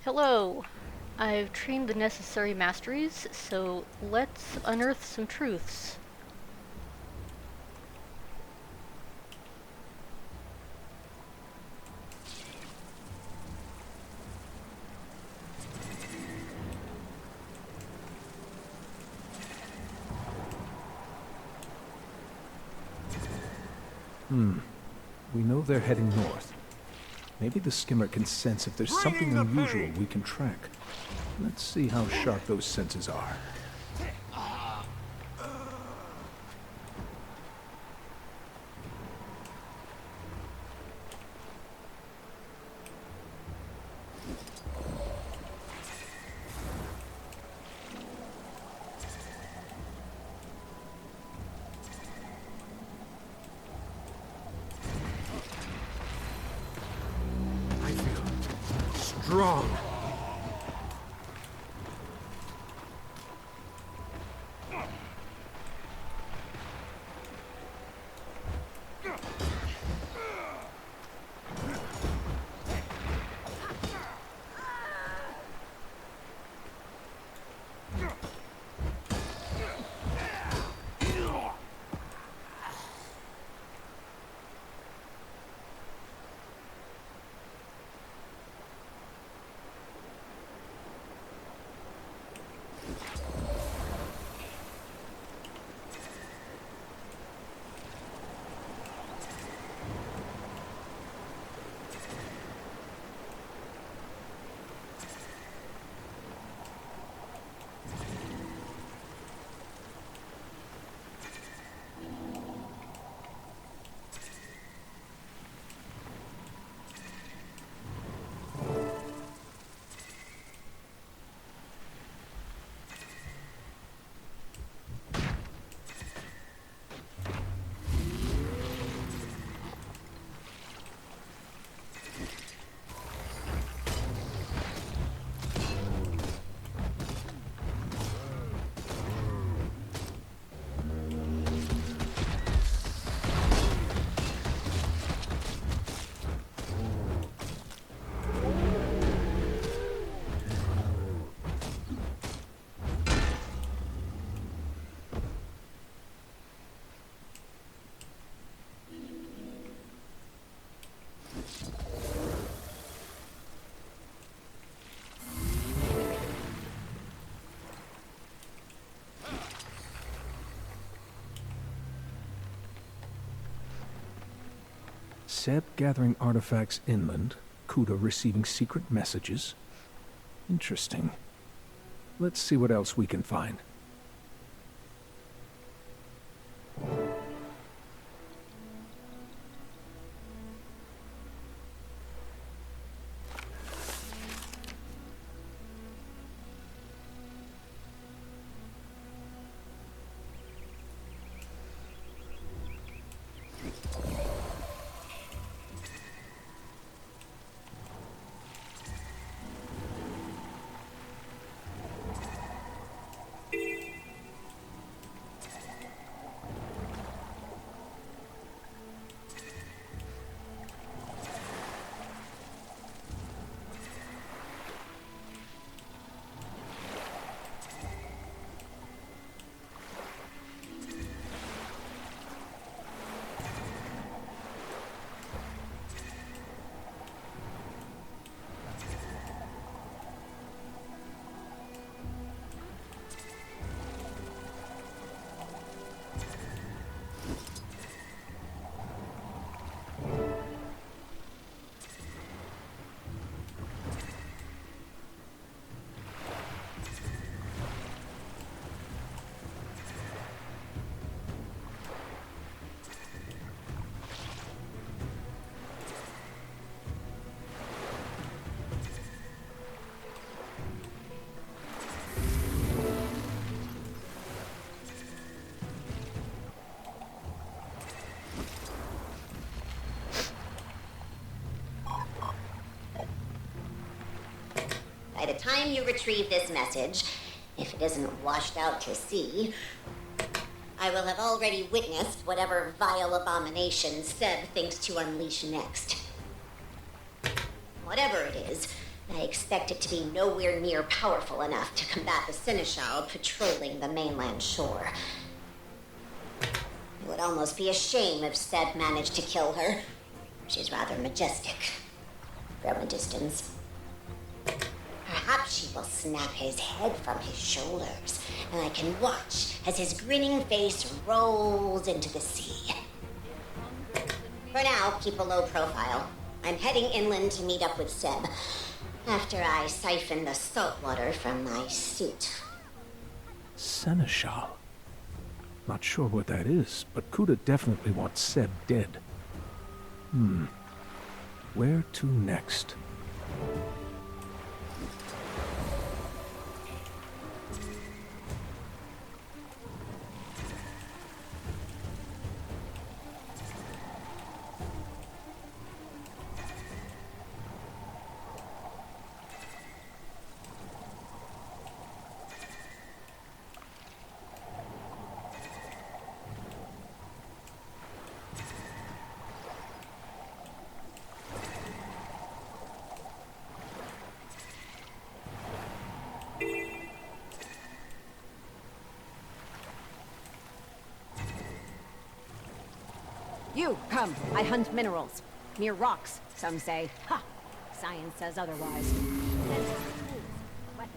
Hello. I've trained the necessary masteries, so let's unearth some truths. We know they're heading north. Maybe the skimmer can sense if there's something unusual we can track. Let's see how sharp those senses are. I feel strong. Seb gathering artifacts inland, Kuda receiving secret messages. Interesting. Let's see what else we can find. By the time you retrieve this message, if it isn't washed out to sea, I will have already witnessed whatever vile abomination Seb thinks to unleash next. Whatever it is, I expect it to be nowhere near powerful enough to combat the Seneschal patrolling the mainland shore. It would almost be a shame if Seb managed to kill her. She's rather majestic from a distance. Perhaps she will snap his head from his shoulders, and I can watch as his grinning face rolls into the sea. For now, keep a low profile. I'm heading inland to meet up with Seb, after I siphon the salt water from my suit. Seneschal. Not sure what that is, but Kuda definitely wants Seb dead. Where to next? You, come. I hunt minerals. Near rocks, some say. Ha! Science says otherwise. Weapons.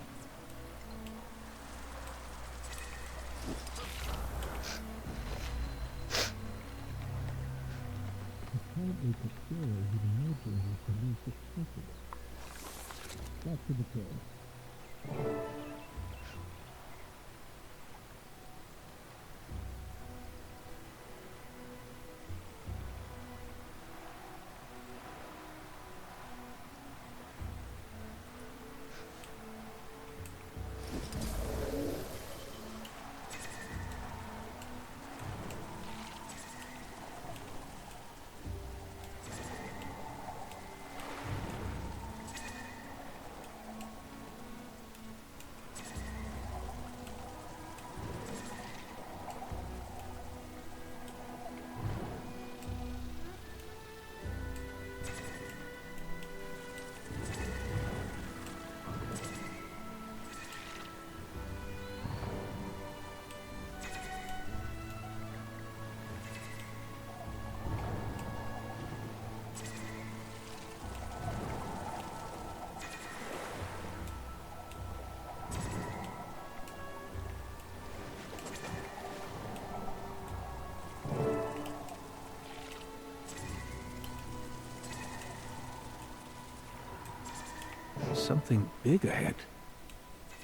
Something big ahead.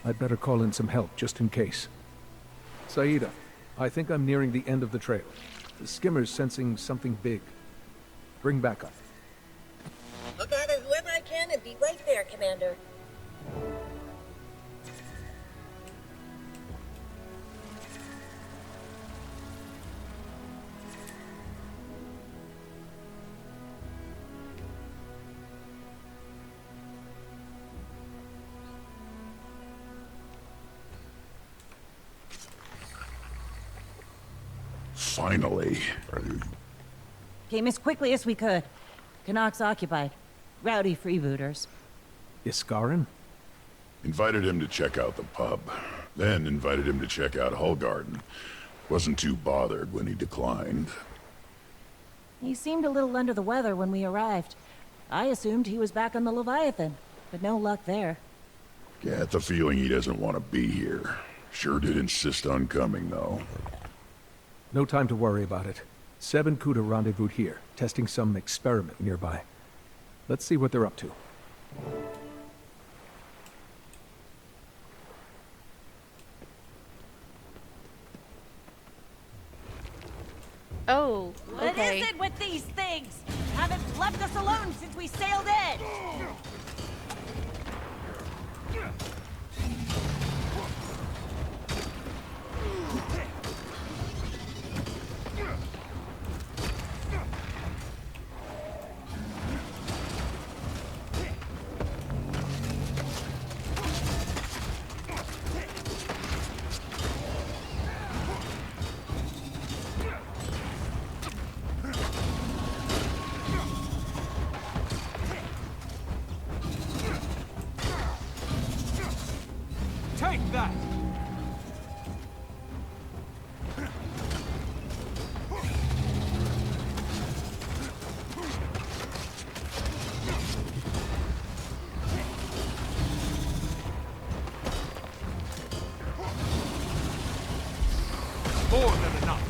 I'd better call in some help, just in case. Saida, I think I'm nearing the end of the trail. The skimmer's sensing something big. Bring backup. I'll gather whoever I can and be right there, Commander. Finally. Came as quickly as we could. Canucks occupied. Rowdy freebooters. Iskarin? Invited him to check out the pub. Then invited him to check out Hullgarden. Wasn't too bothered when he declined. He seemed a little under the weather when we arrived. I assumed he was back on the Leviathan, but no luck there. Get the feeling he doesn't want to be here. Sure did insist on coming, though. No time to worry about it. Seb and Kuda rendezvoused here, testing some experiment nearby. Let's see what they're up to. Oh, What okay. is it with these things? Haven't left us alone since we sailed in! more than enough.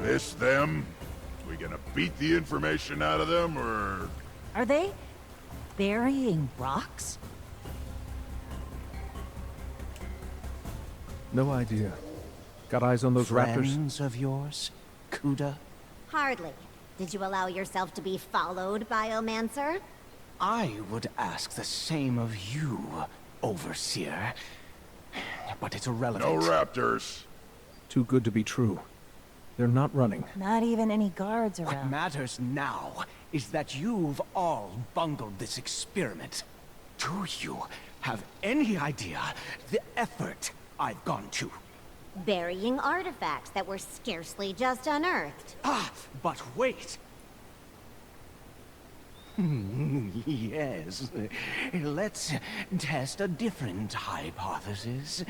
This them? We gonna beat the information out of them, or...? Are they burying rocks? No idea. Got eyes on those raptors? Friends of yours, Kuda? Hardly. Did you allow yourself to be followed, Biomancer? I would ask the same of you, Overseer. But it's irrelevant. No raptors. Too good to be true. They're not running. Not even any guards What around. matters now is that you've all bungled this experiment. Do you have any idea the effort I've gone to? Burying artifacts that were scarcely just unearthed. Ah, but wait! Yes. Let's test a different hypothesis.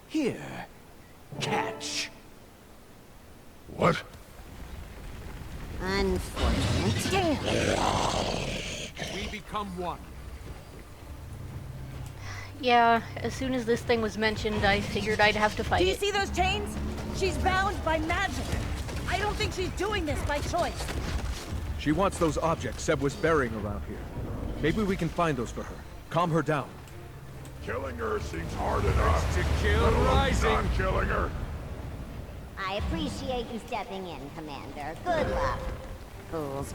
Here, catch. What? Unfortunate. We become one. Yeah, as soon as this thing was mentioned, I figured I'd have to fight Do you it. see those chains? She's bound by magic. I don't think she's doing this by choice. She wants those objects Seb was burying around here. Maybe we can find those for her. Calm her down. Killing her seems hard enough. To kill Let alone Rising. not killing her. I appreciate you stepping in, Commander. Good luck, fools.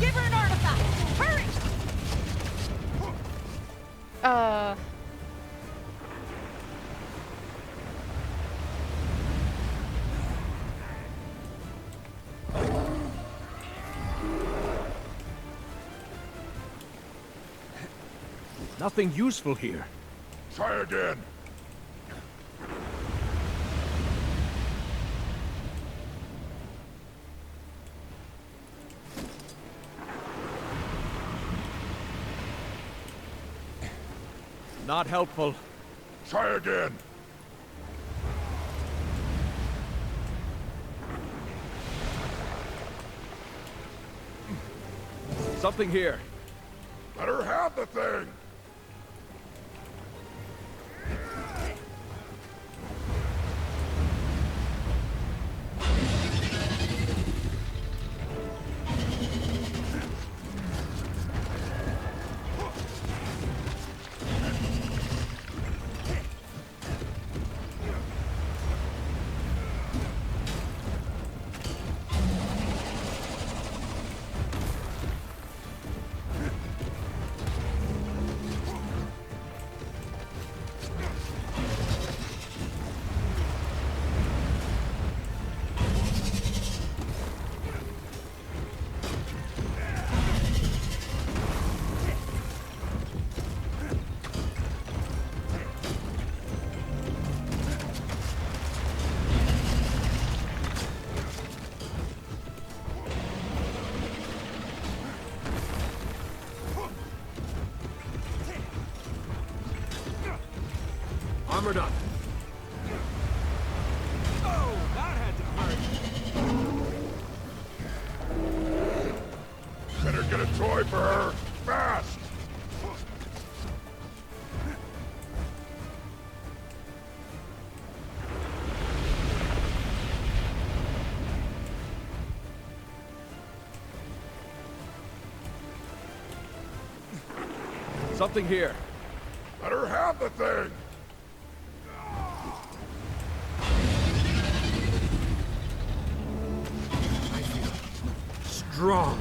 Give her an artifact! Hurry! Nothing useful here. Try again. Not helpful. Try again. Something here. Let her have the thing. armored up. Oh, that had to hurt. Better get a toy for her, fast! Something here. Let her have the thing! I feel strong.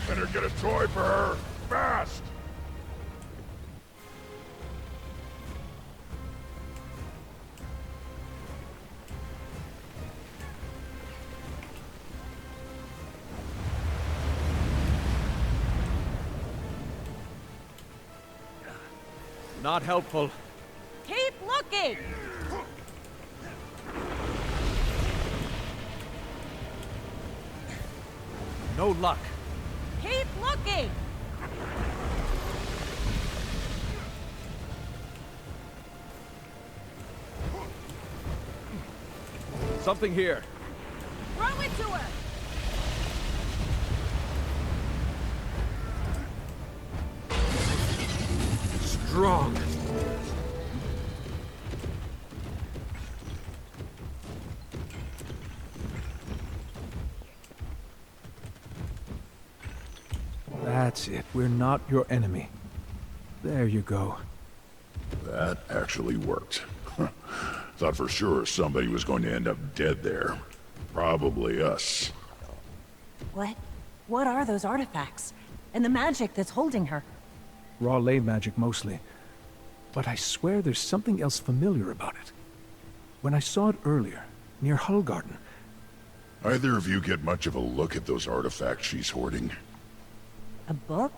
Better get a toy for her, fast! Not helpful. Keep looking! No luck. Keep looking! Something here. Throw it to her! Strong. That's it. We're not your enemy. There you go. That actually worked. Thought for sure somebody was going to end up dead there. Probably us. What are those artifacts? And the magic that's holding her? Raw ley magic mostly. But I swear there's something else familiar about it. When I saw it earlier, near Hull Garden. Either of you get much of a look at those artifacts she's hoarding? A book?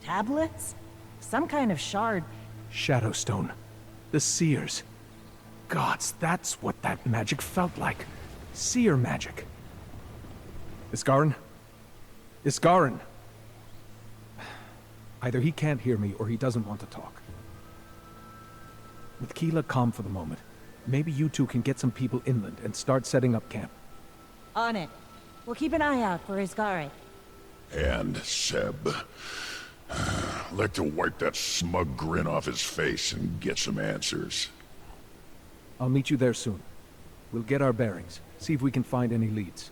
Tablets? Some kind of shard. Shadowstone. The Seers. Gods, that's what that magic felt like. Seer magic. Iskarin? Iskarin! Either he can't hear me or he doesn't want to talk. With Keela calm for the moment, maybe you two can get some people inland and start setting up camp. On it. We'll keep an eye out for Isgari. And Seb. Like to wipe that smug grin off his face and get some answers. I'll meet you there soon. We'll get our bearings, see if we can find any leads.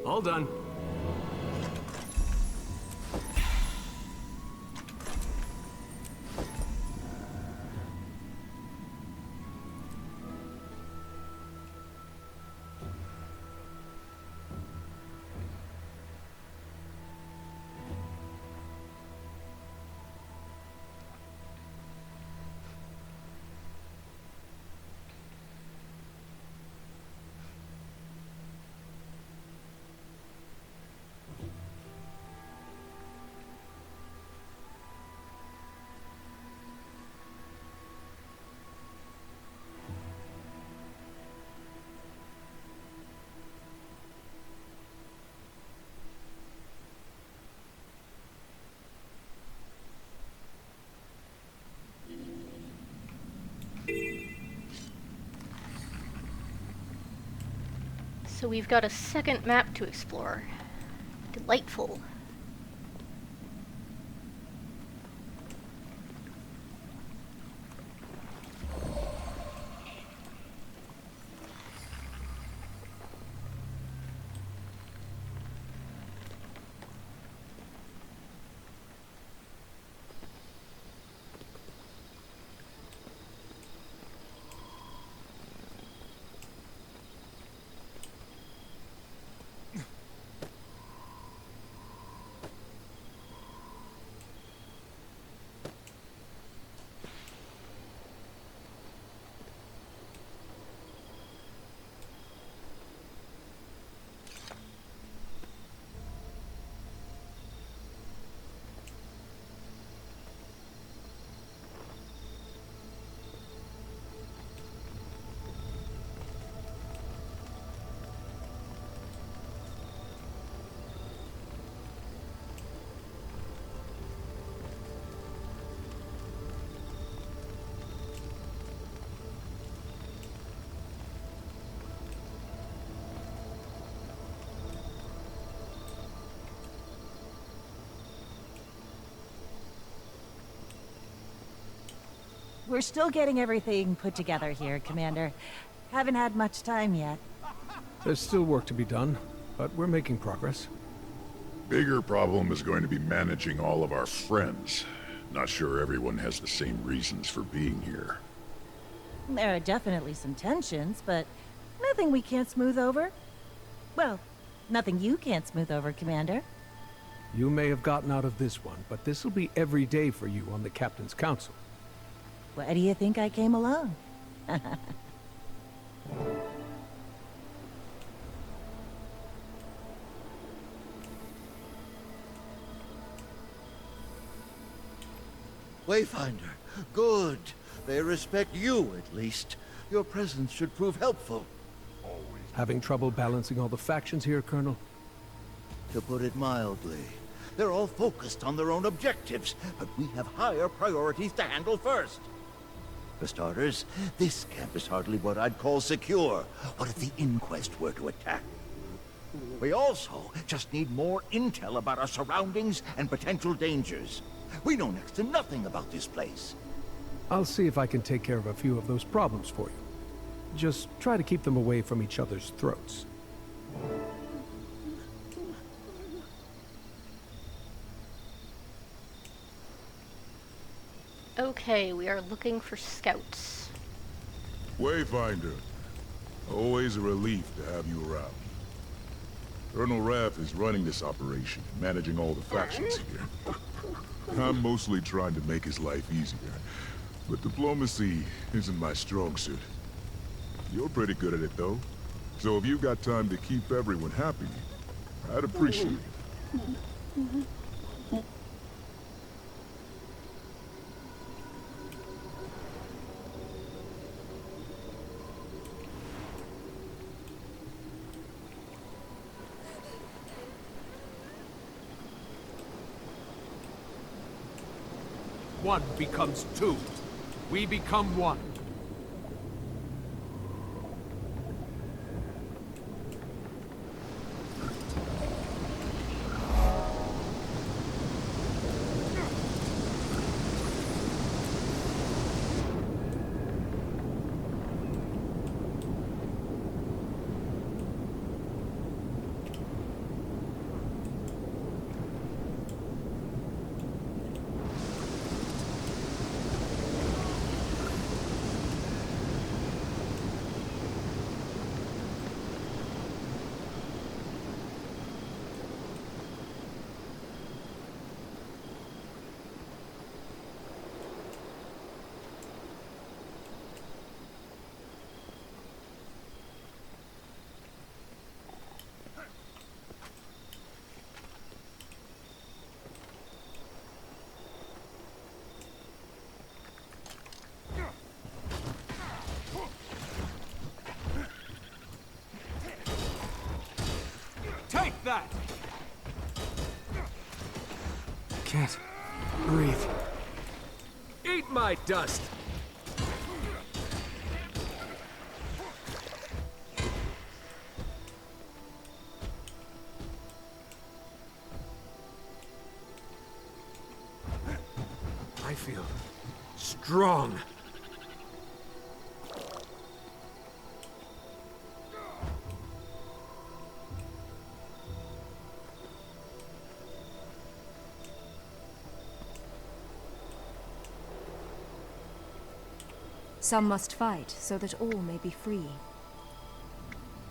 All done. So we've got a second map to explore. Delightful. We're still getting everything put together here, Commander. Haven't had much time yet. There's still work to be done, but we're making progress. Bigger problem is going to be managing all of our friends. Not sure everyone has the same reasons for being here. There are definitely some tensions, but nothing we can't smooth over. Well, nothing you can't smooth over, Commander. You may have gotten out of this one, but this'll be every day for you on the Captain's Council. Why do you think I came along? Wayfinder, good. They respect you, at least. Your presence should prove helpful. Having trouble balancing all the factions here, Colonel? To put it mildly. They're all focused on their own objectives, but we have higher priorities to handle first. For starters, this camp is hardly what I'd call secure. What if the Inquest were to attack? We also just need more intel about our surroundings and potential dangers. We know next to nothing about this place. I'll see if I can take care of a few of those problems for you. Just try to keep them away from each other's throats. Okay, we are looking for scouts. Wayfinder. Always a relief to have you around. Colonel Raff is running this operation, managing all the factions here. I'm mostly trying to make his life easier, but diplomacy isn't my strong suit. You're pretty good at it, though. So if you've got time to keep everyone happy, I'd appreciate it. One becomes two. We become one. Take that! Can't breathe. Eat my dust! feel strong. Some must fight so that all may be free.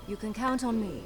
You can count on me.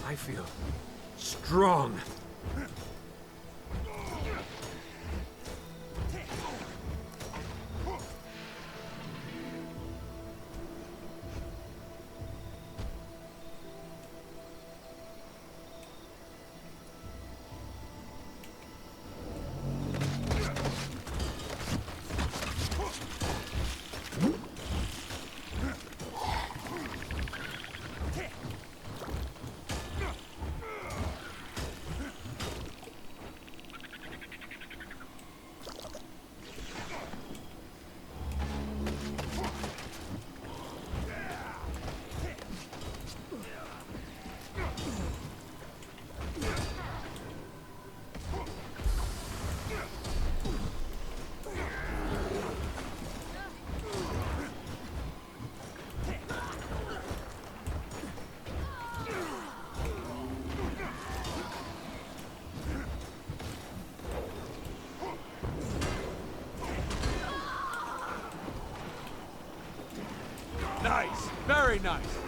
I feel strong. Nice, very nice.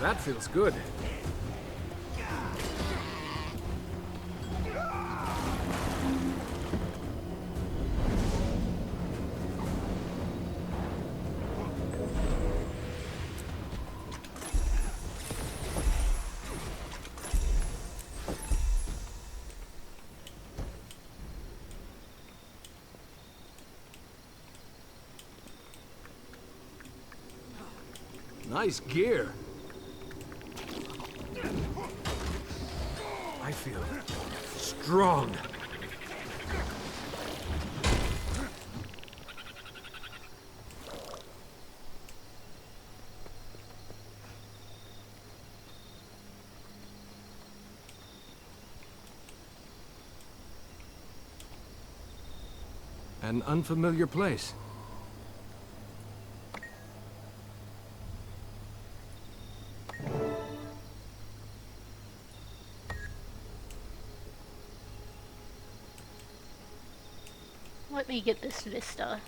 That feels good. Nice gear. I feel strong. An unfamiliar place. Let me get this vista.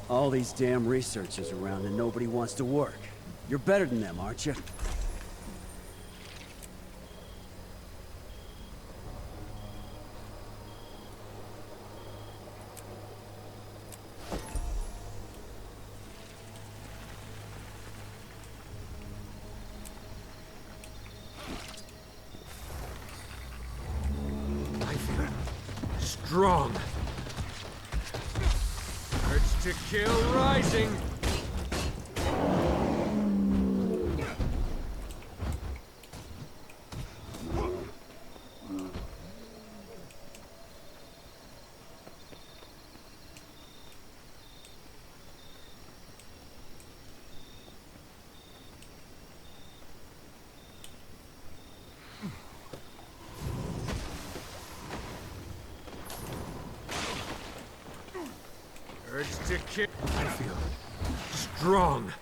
All these damn researchers around and nobody wants to work. You're better than them, aren't you? I feel strong. Urge to kill rising. Urge to kill. I feel strong.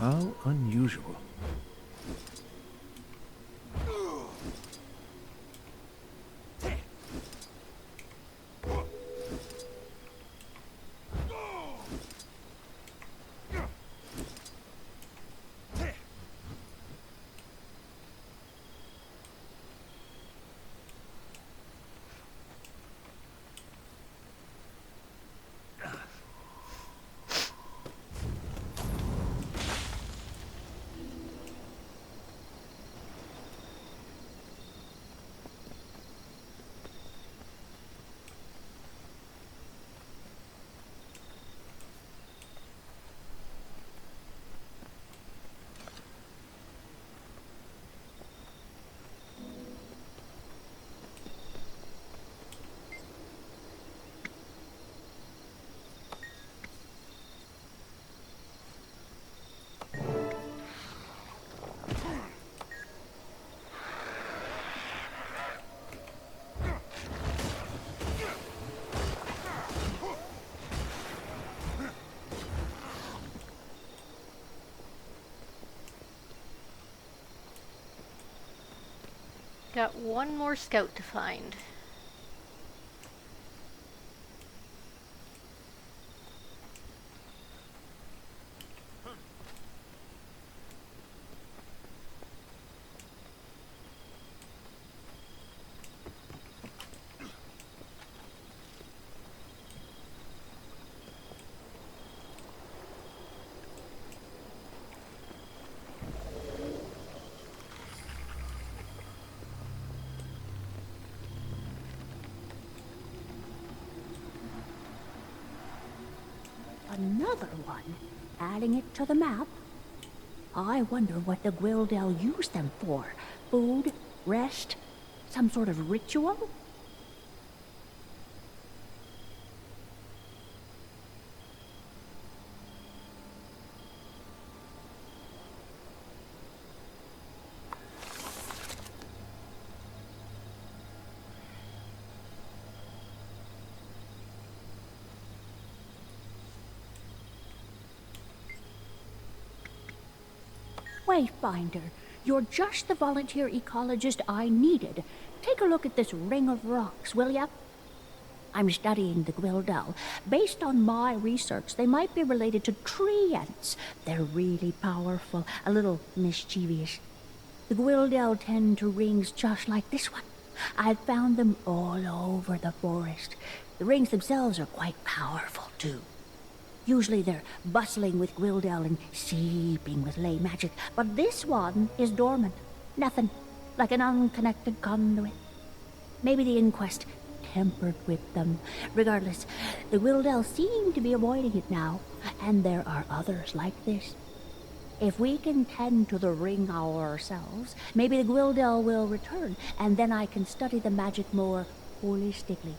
How unusual. Got one more scout to find. adding it to the map. I wonder what the Gwildel used them for. Food? Rest? Some sort of ritual? Wayfinder, you're just the volunteer ecologist I needed. Take a look at this ring of rocks, will ya? I'm studying the Gwildel. Based on my research, they might be related to tree ants. They're really powerful, a little mischievous. The Gwildel tend to rings just like this one. I've found them all over the forest. The rings themselves are quite powerful, too. Usually they're bustling with Gwildel and seeping with ley magic, but this one is dormant. Nothing. Like an unconnected conduit. Maybe the inquest tempered with them. Regardless, the Gwildel seem to be avoiding it now, and there are others like this. If we can tend to the ring ourselves, maybe the Gwildel will return, and then I can study the magic more holistically.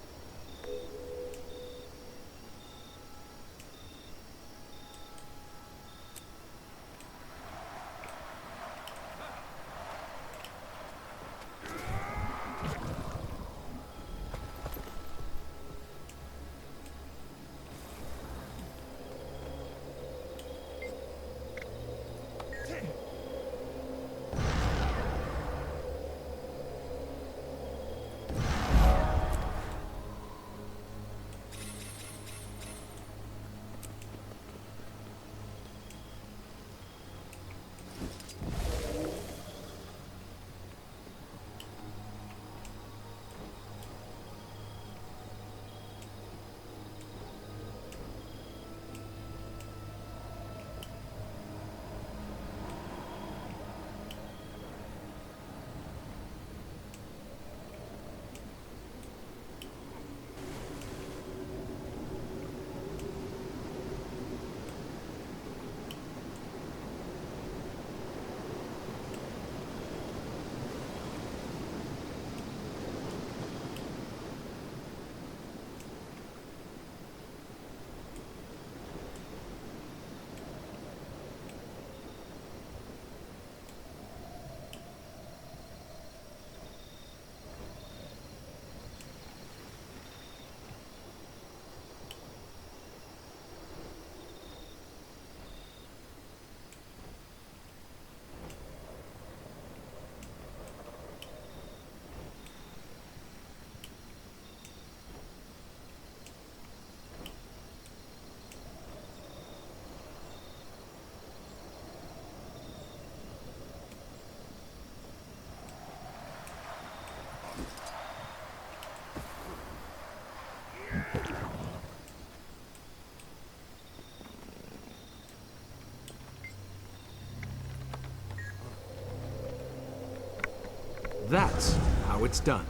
That's how it's done.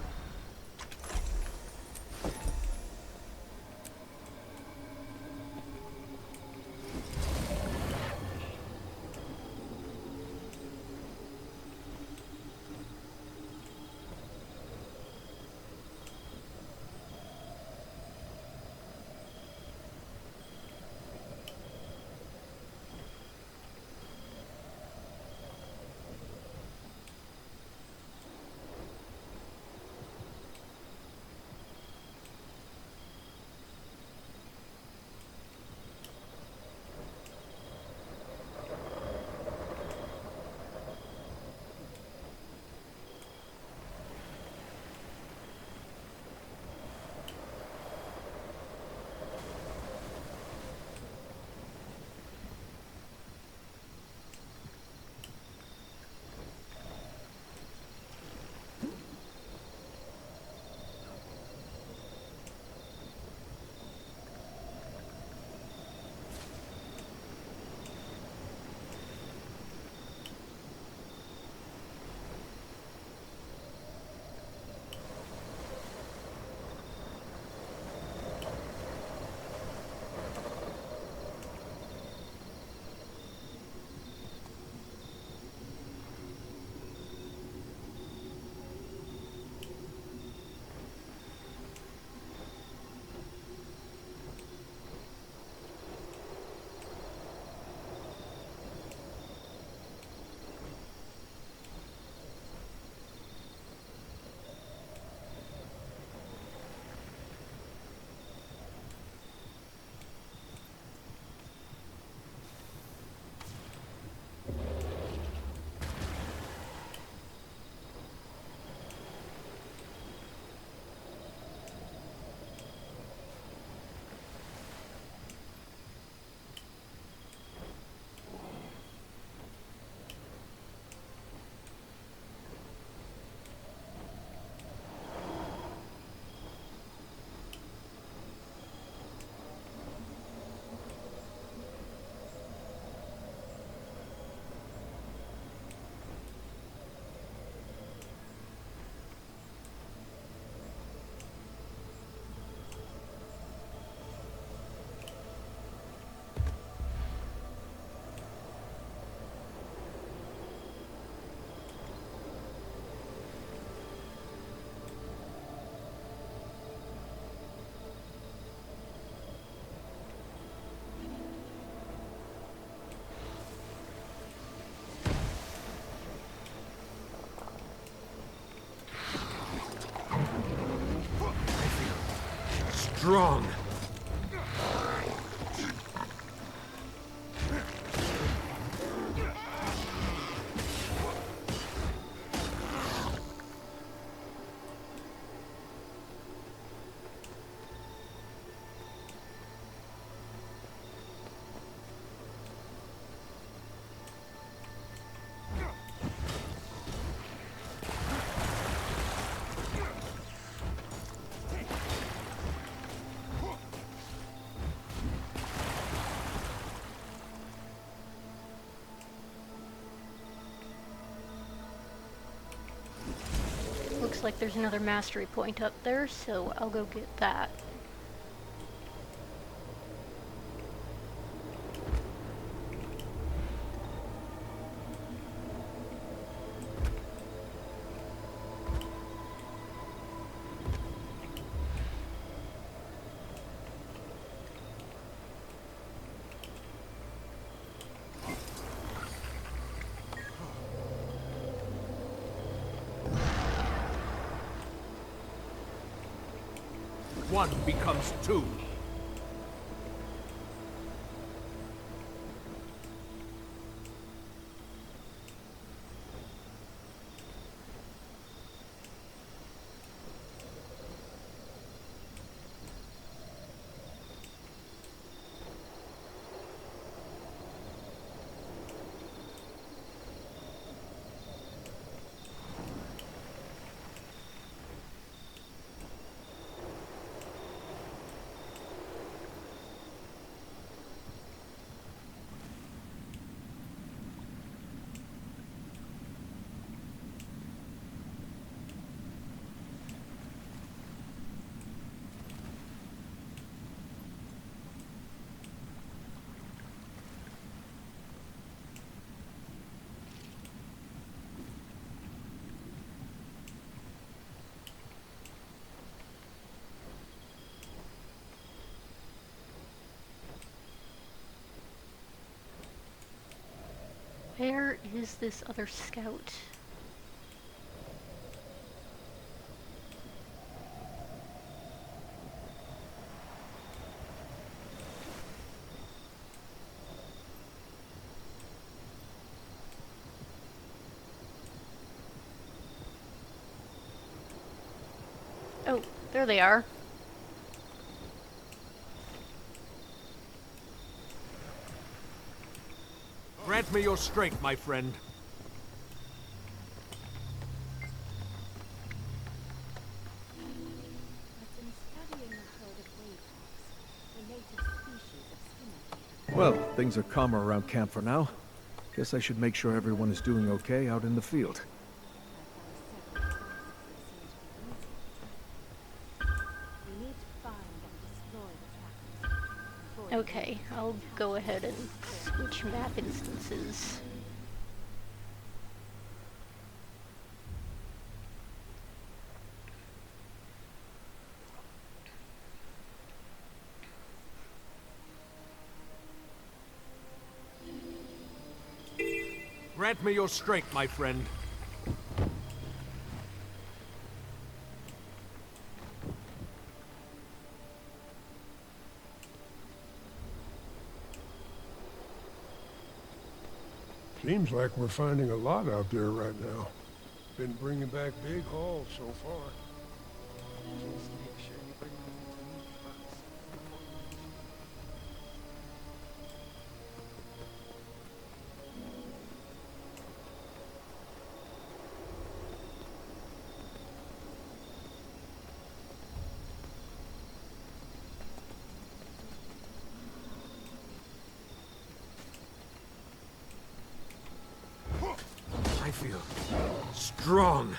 strong. Looks like there's another mastery point up there, so I'll go get that. One becomes two. Where is this other scout? Oh, there they are. Grant me your strength, my friend. Well, things are calmer around camp for now. Guess I should make sure everyone is doing okay out in the field. Okay, I'll go ahead and switch map instances. Grant me your strength, my friend. Seems like we're finding a lot out there right now. Been bringing back big hauls so far. Just make sure you bring them to me first. I feel strong.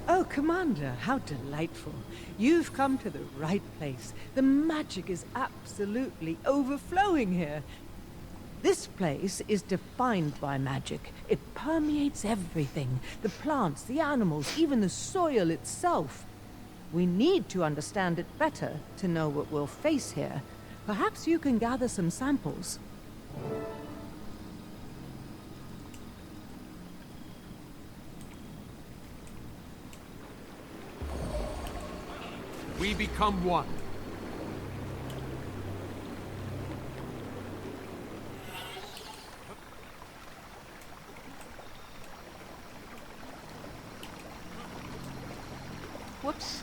Oh, Commander, how delightful. You've come to the right place. The magic is absolutely overflowing here. This place is defined by magic. It permeates everything. The plants, the animals, even the soil itself. We need to understand it better to know what we'll face here. Perhaps you can gather some samples. We become one. Whoops.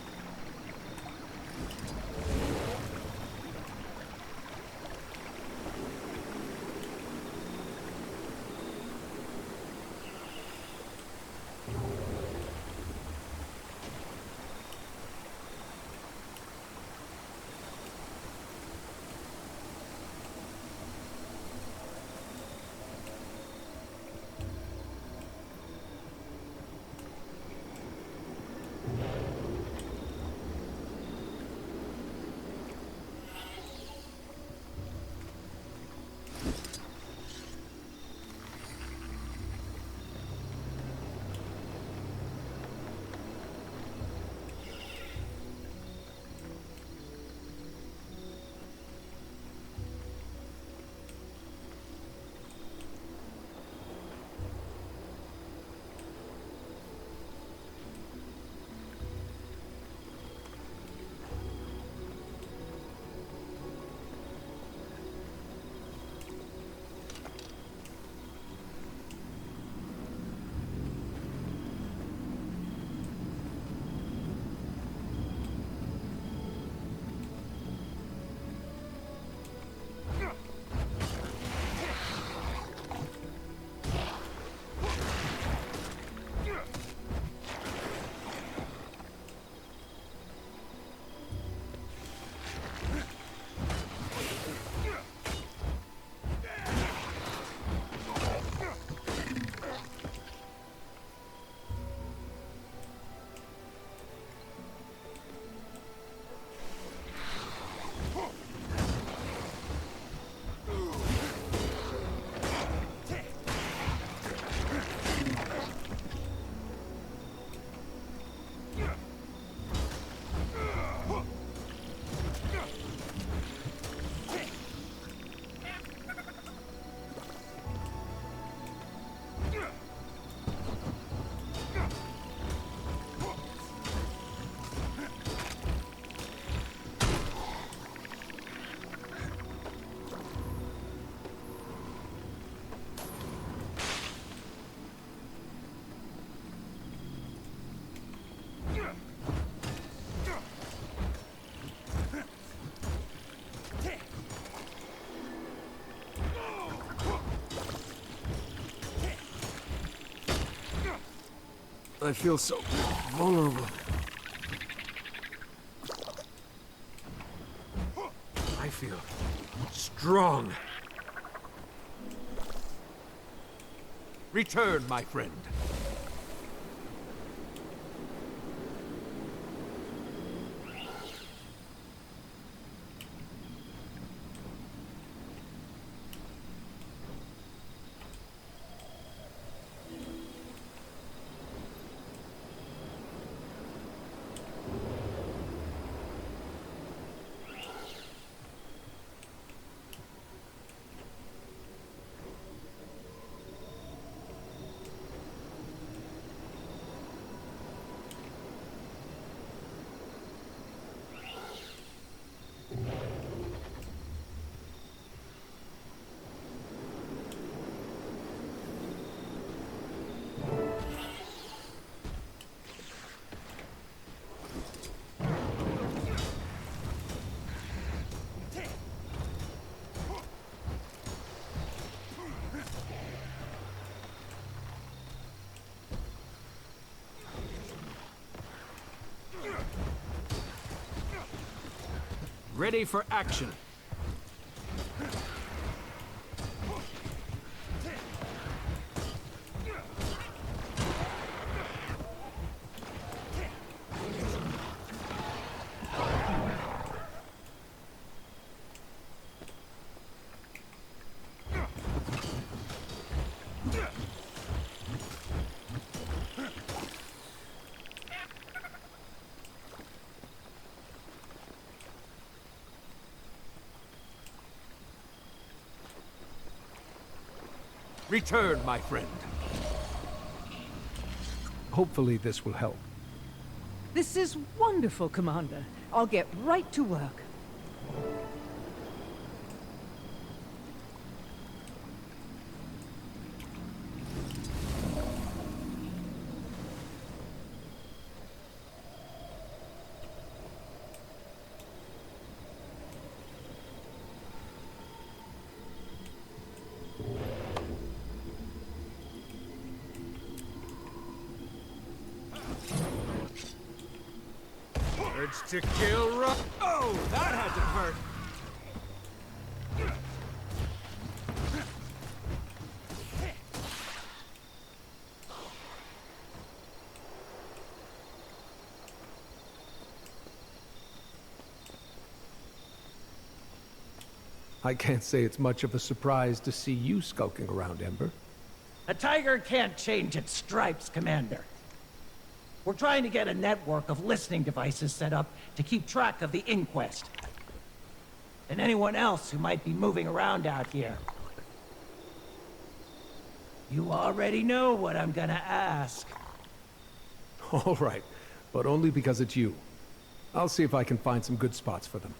I feel so vulnerable. I feel strong. Return, my friend. Ready for action. Return, my friend. Hopefully this will help. This is wonderful, Commander. I'll get right to work. Urge to kill Oh, that had to hurt. I can't say it's much of a surprise to see you skulking around, Ember. A tiger can't change its stripes, Commander. We're trying to get a network of listening devices set up to keep track of the inquest. And anyone else who might be moving around out here. You already know what I'm gonna ask. All right, but only because it's you. I'll see if I can find some good spots for them.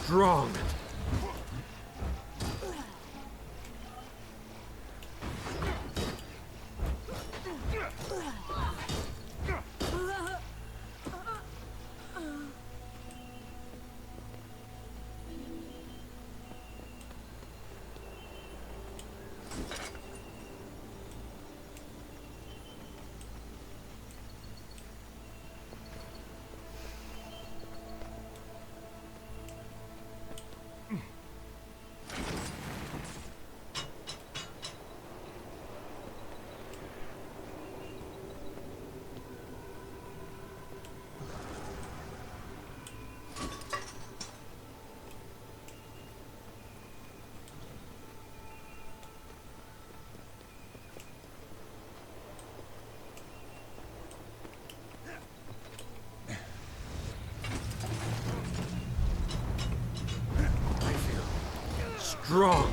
Strong. Strong.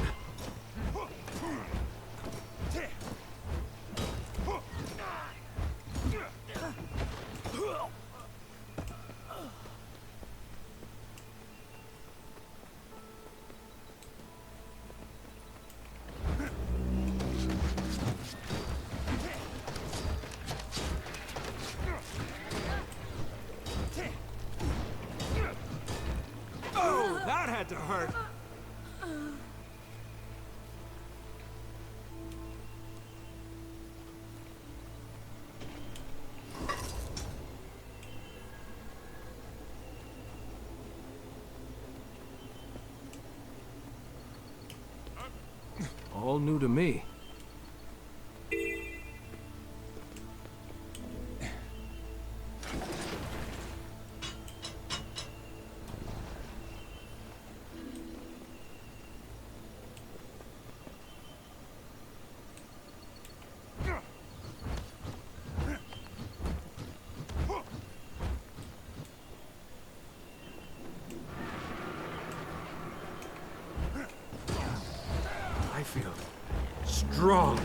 Oh, that had to hurt. All new to me. I feel strong.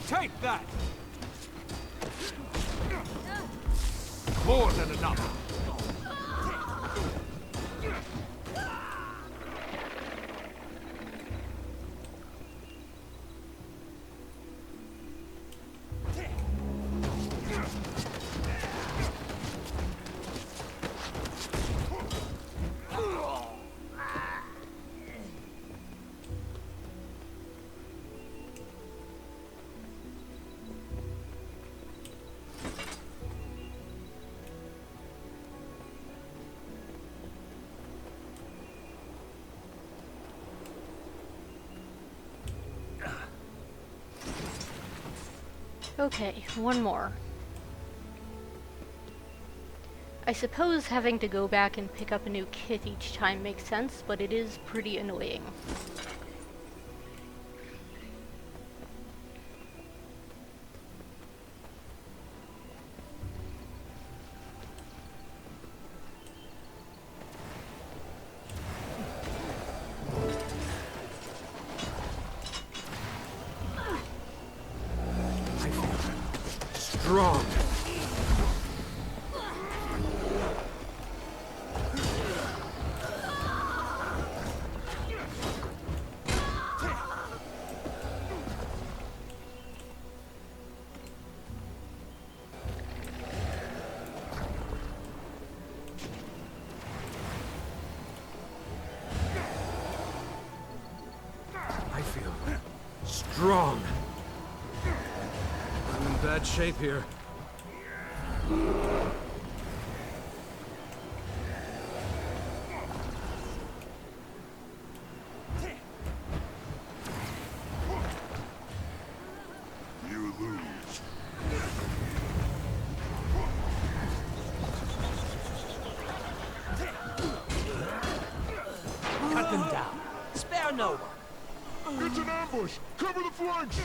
Take that! More than enough. Okay, one more. I suppose having to go back and pick up a new kit each time makes sense, but it is pretty annoying. Strong. I feel strong. I'm in bad shape here. You lose. Cut them down. Spare no one. It's an ambush! Cover the flanks!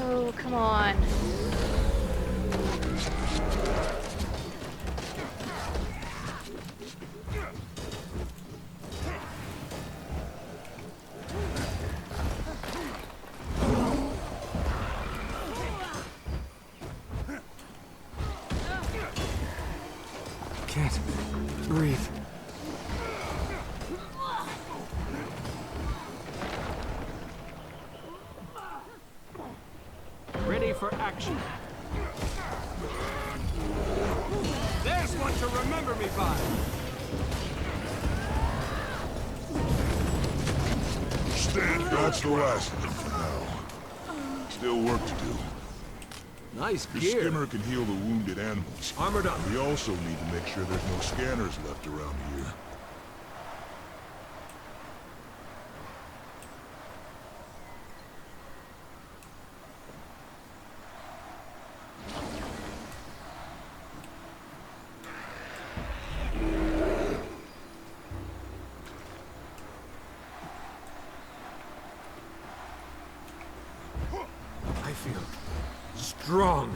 Oh, come on. Can't breathe. Ready for action. There's one to remember me by. Stand back. That's the last of them for now. Still work to do. Nice The gear. skimmer can heal the wounded animals. Armored up. We also need to make sure there's no scanners left around here. I feel strong.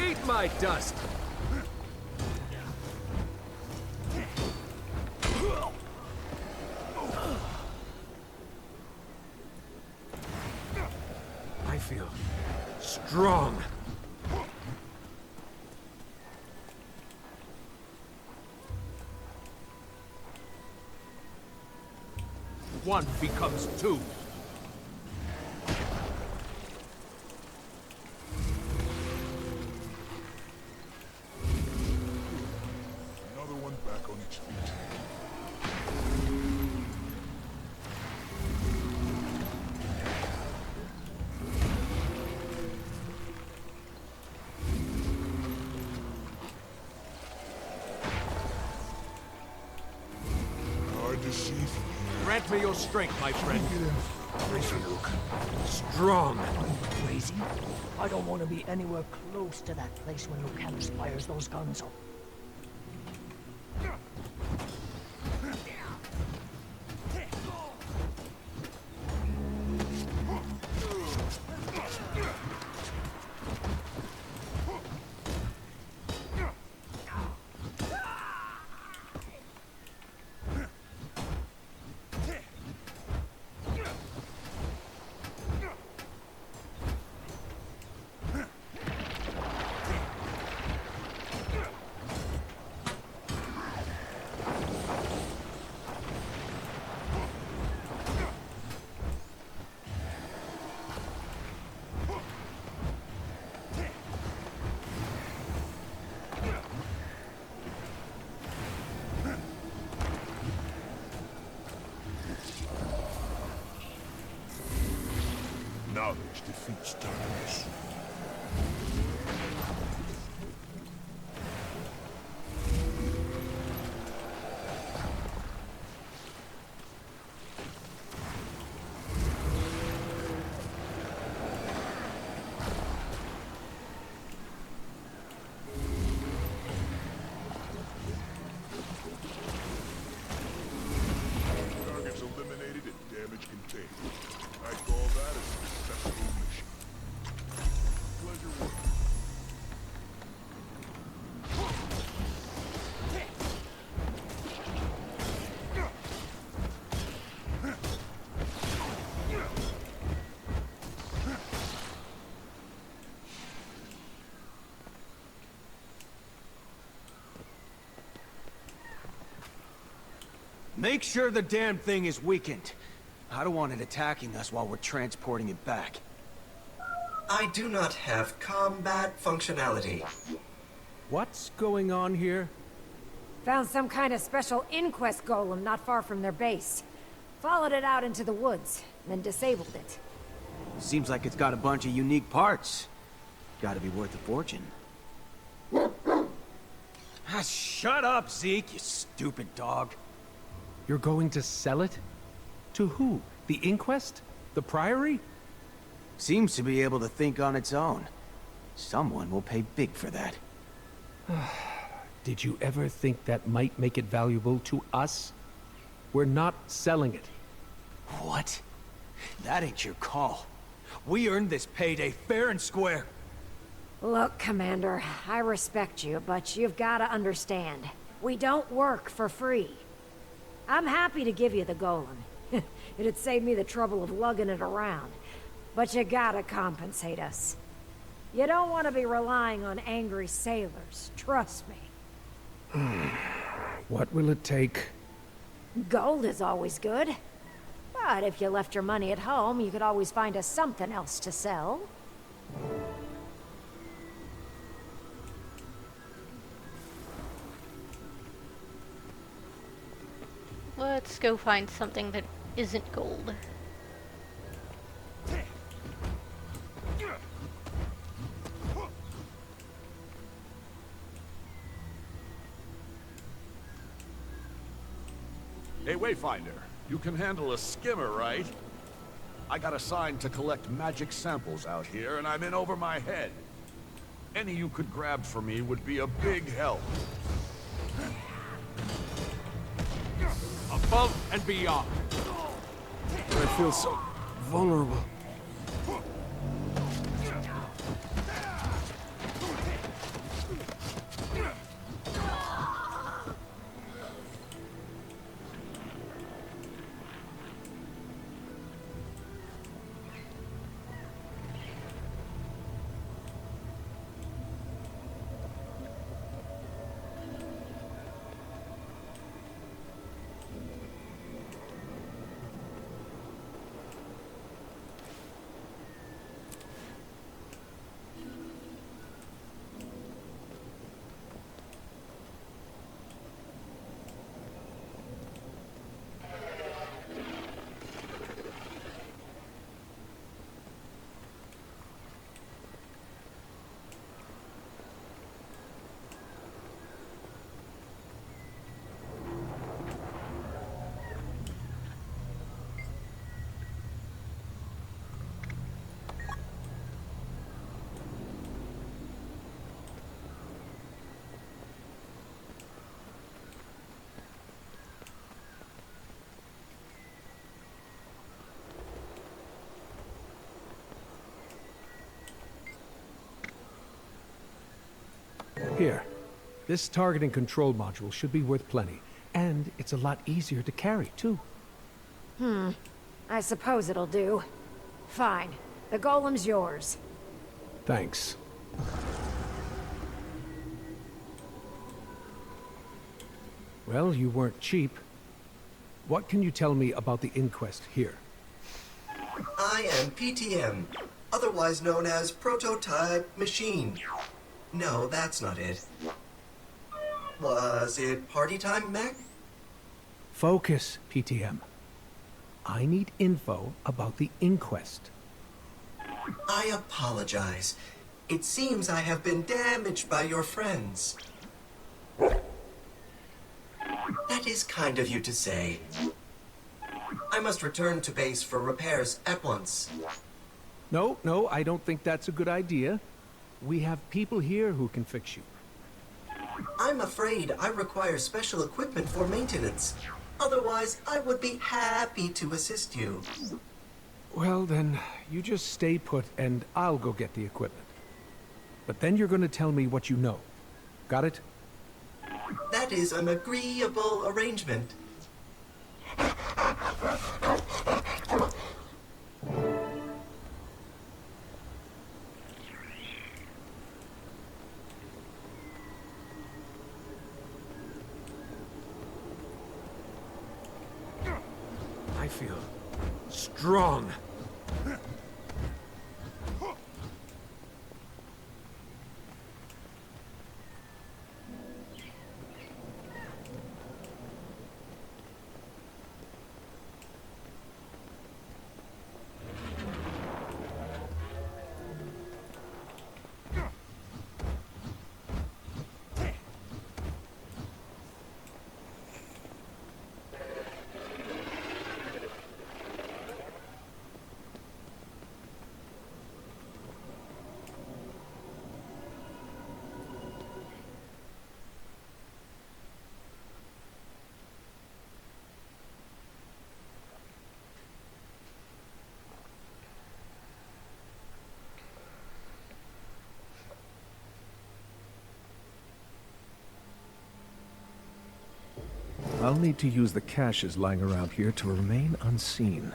Eat my dust. I feel strong. One becomes two. Another one back on its feet. Grant me your strength, my friend. Brace you, Luke. Strong. Crazy? I don't want to be anywhere close to that place when Lucanus fires those guns up. Knowledge defeats darkness. Targets eliminated and damage contained. I call that a successful mission. Pleasure working. Make sure the damn thing is weakened. I don't want it attacking us while we're transporting it back. I do not have combat functionality. What's going on here? Found some kind of special inquest golem not far from their base. Followed it out into the woods, then disabled it. Seems like it's got a bunch of unique parts. Gotta be worth a fortune. Shut up, Zeke, you stupid dog. You're going to sell it? To who? The Inquest? The Priory? Seems to be able to think on its own. Someone will pay big for that. Did you ever think that might make it valuable to us? We're not selling it. What? That ain't your call. We earned this payday fair and square. Look, Commander, I respect you, but you've got to understand. We don't work for free. I'm happy to give you the golem. It'd save me the trouble of lugging it around. But you gotta compensate us. You don't want to be relying on angry sailors, trust me. What will it take? Gold is always good. But if you left your money at home, you could always find us something else to sell. Let's go find something that isn't gold. Hey, Wayfinder, you can handle a skimmer, right? I got assigned to collect magic samples out here, and I'm in over my head. Any you could grab for me would be a big help. Above and beyond. I feel so vulnerable. Here. This targeting control module should be worth plenty. And it's a lot easier to carry, too. I suppose it'll do. Fine. The golem's yours. Thanks. Well, you weren't cheap. What can you tell me about the inquest here? I am PTM, otherwise known as Prototype Machine. No, that's not it. Was it party time, Mac? Focus, PTM. I need info about the inquest. I apologize. It seems I have been damaged by your friends. That is kind of you to say. I must return to base for repairs at once. No, I don't think that's a good idea. We have people here who can fix you. I'm afraid I require special equipment for maintenance. Otherwise, I would be happy to assist you. Well, then, you just stay put and I'll go get the equipment. But then you're going to tell me what you know. Got it? That is an agreeable arrangement. I feel strong. I'll need to use the caches lying around here to remain unseen.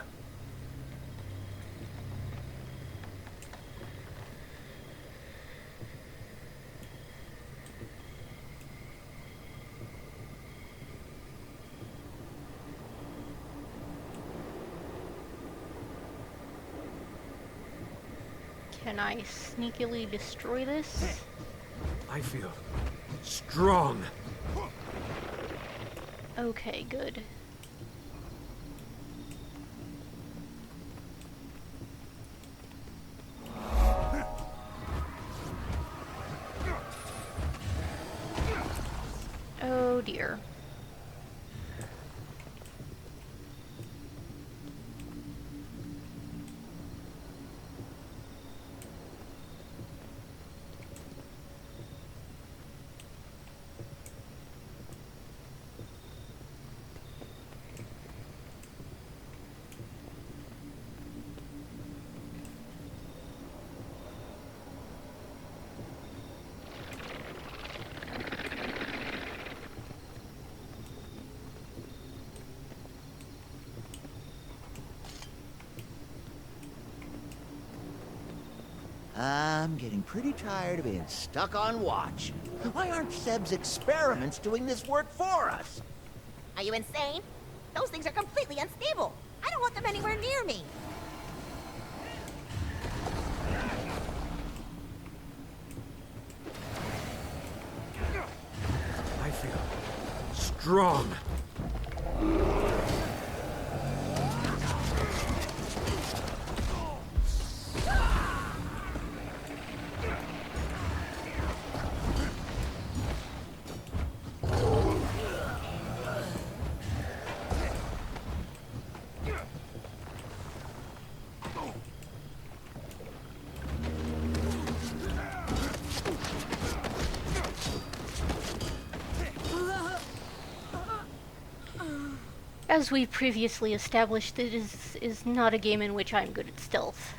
Can I sneakily destroy this? I feel strong. Okay, good. Oh dear. I'm getting pretty tired of being stuck on watch. Why aren't Seb's experiments doing this work for us? Are you insane? Those things are completely unstable. I don't want them anywhere near me. I feel strong. As we previously established, it is not a game in which I'm good at stealth.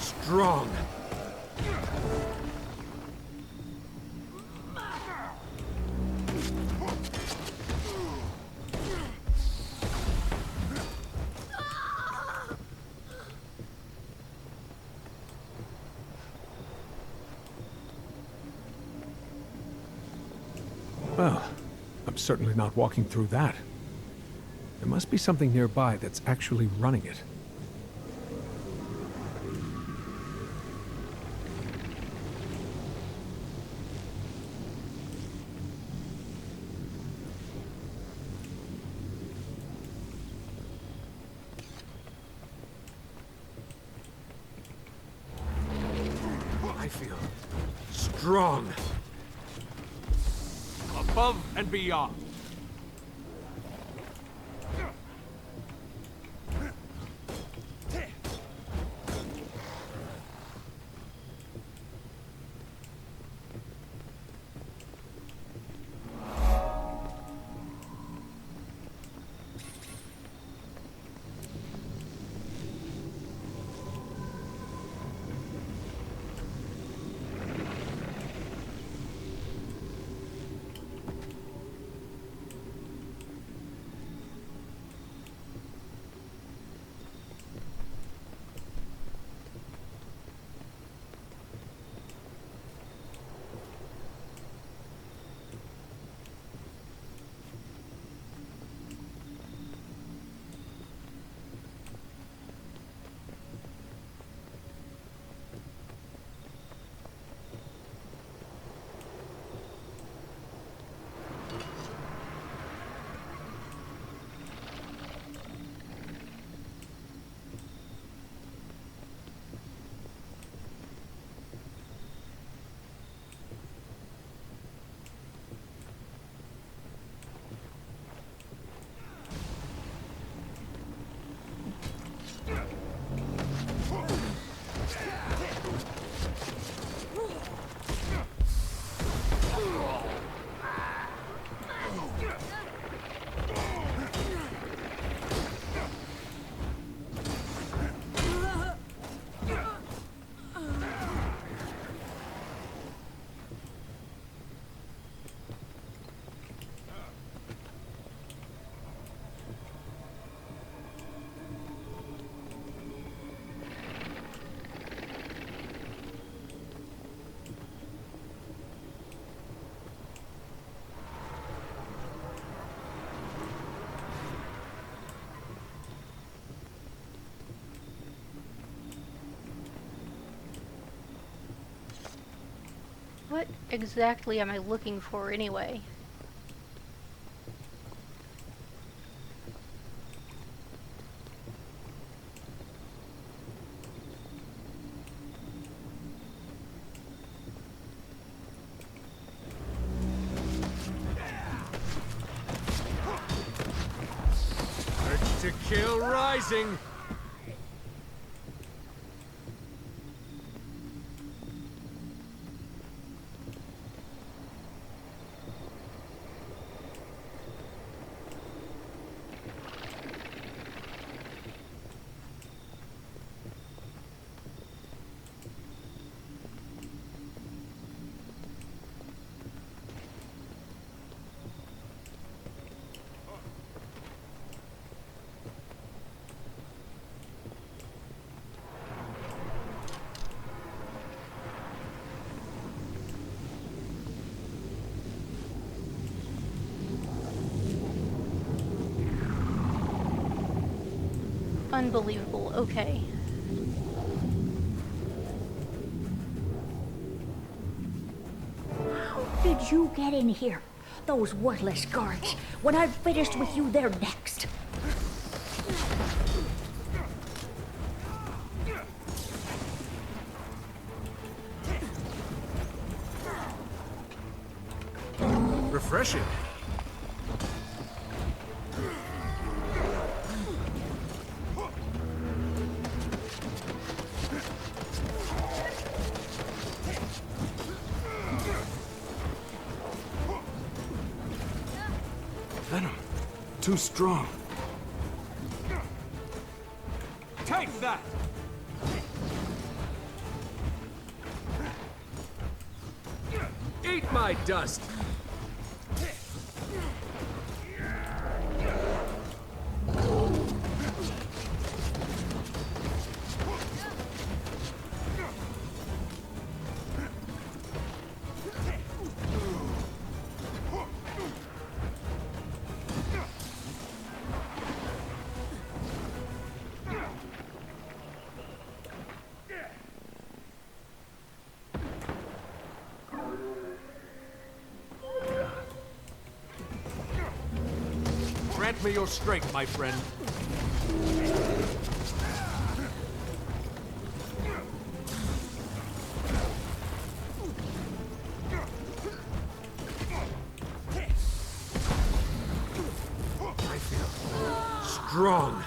Strong. Well, I'm certainly not walking through that. There must be something nearby that's actually running it. I feel strong. Above and beyond. What exactly am I looking for anyway? Urge to kill rising. Unbelievable. Okay. How did you get in here? Those worthless guards. When I'm finished with you, they're next. Refreshing. Venom. Too strong. Take that! Eat my dust! Grant me your strength, my friend. I feel strong.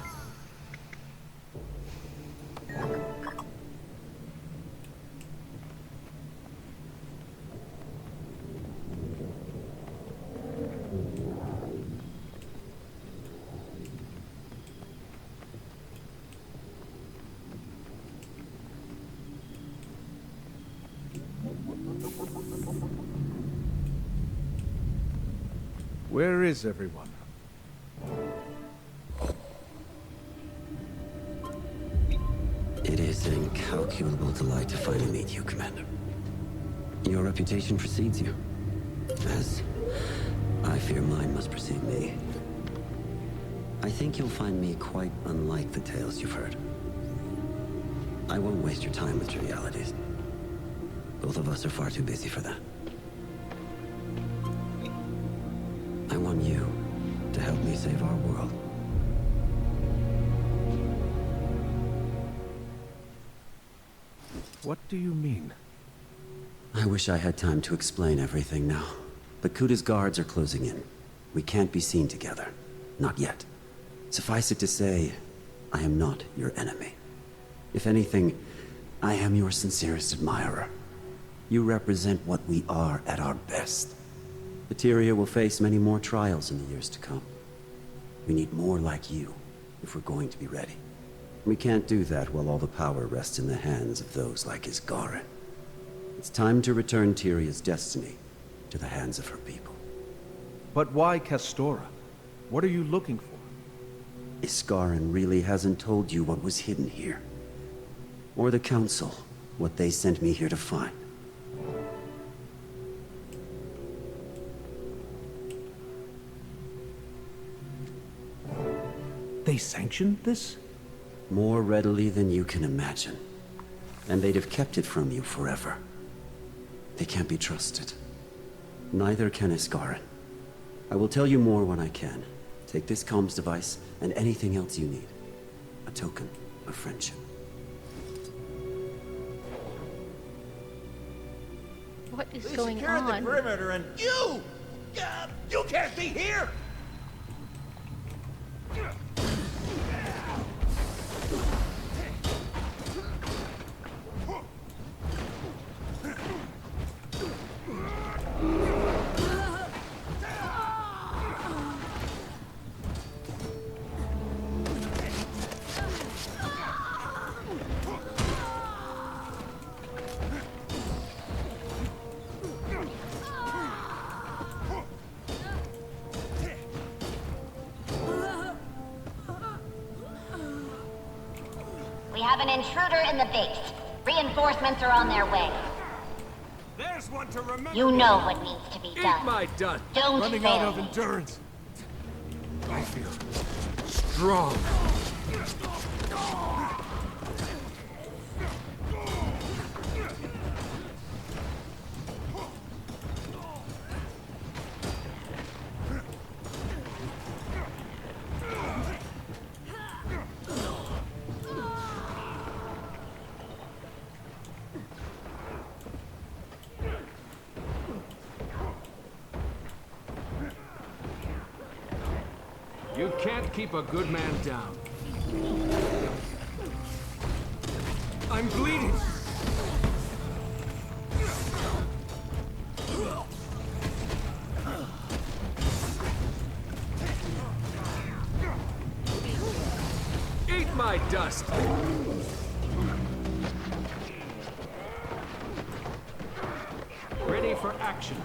Where is everyone? It is an incalculable delight to finally meet you, Commander. Your reputation precedes you, as I fear mine must precede me. I think you'll find me quite unlike the tales you've heard. I won't waste your time with trivialities. Both of us are far too busy for that. I want you to help me save our world. What do you mean? I wish I had time to explain everything now, but Kuda's guards are closing in. We can't be seen together. Not yet. Suffice it to say, I am not your enemy. If anything, I am your sincerest admirer. You represent what we are at our best. Materia will face many more trials in the years to come. We need more like you, if we're going to be ready. We can't do that while all the power rests in the hands of those like Isgarin. It's time to return Tyria's destiny to the hands of her people. But why Castora? What are you looking for? Isgarin really hasn't told you what was hidden here. Or the Council, what they sent me here to find. They sanctioned this? More readily than you can imagine. And they'd have kept it from you forever. They can't be trusted. Neither can Isgarin. I will tell you more when I can. Take this comms device and anything else you need. A token of friendship. What is They going secured on? the perimeter and you can't be here! We have an intruder in the base. Reinforcements are on their way. There's one to remember. You know what needs to be done. Eat my dust. Don't Running fail out of me. endurance. I feel strong. You can't keep a good man down. I'm bleeding. Eat my dust. Ready for action.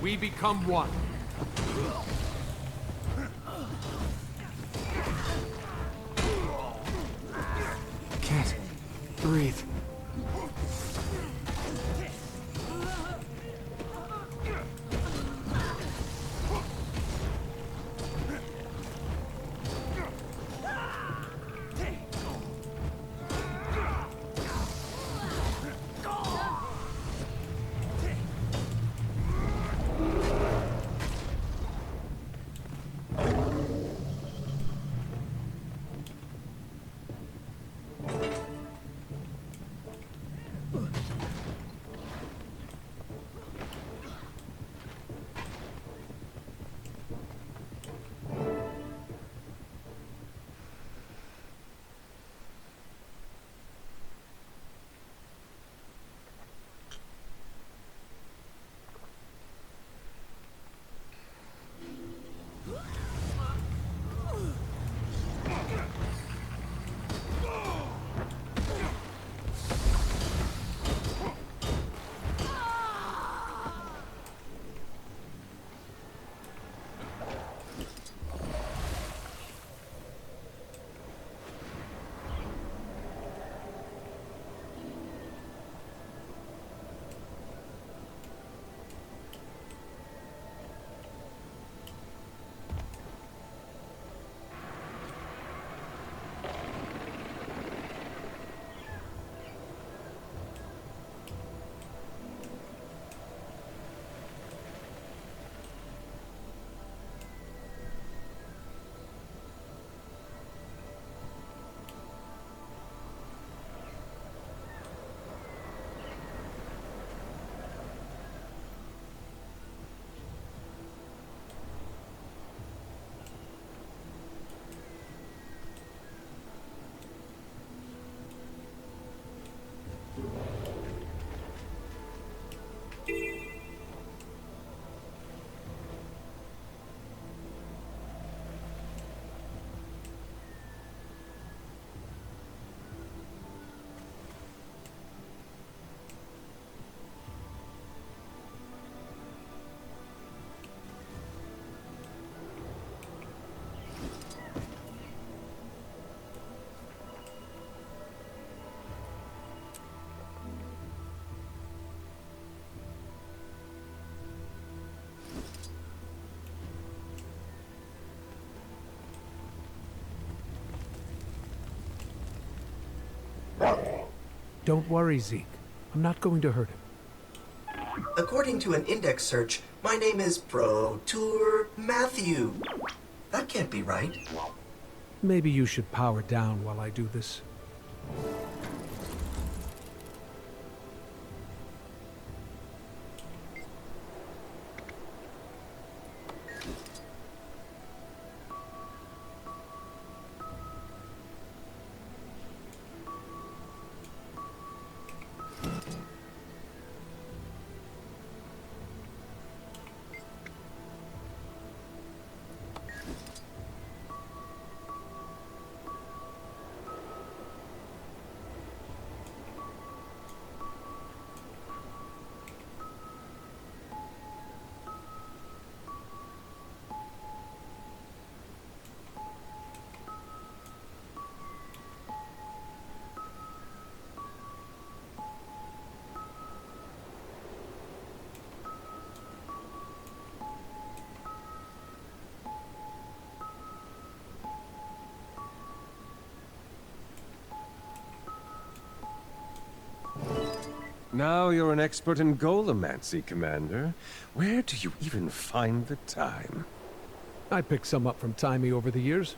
We become one. Can't breathe. Don't worry, Zeke. I'm not going to hurt him. According to an index search, my name is Pro Tour Matthew. That can't be right. Maybe you should power down while I do this. Now you're an expert in golemancy, Commander. Where do you even find the time? I picked some up from Timey over the years.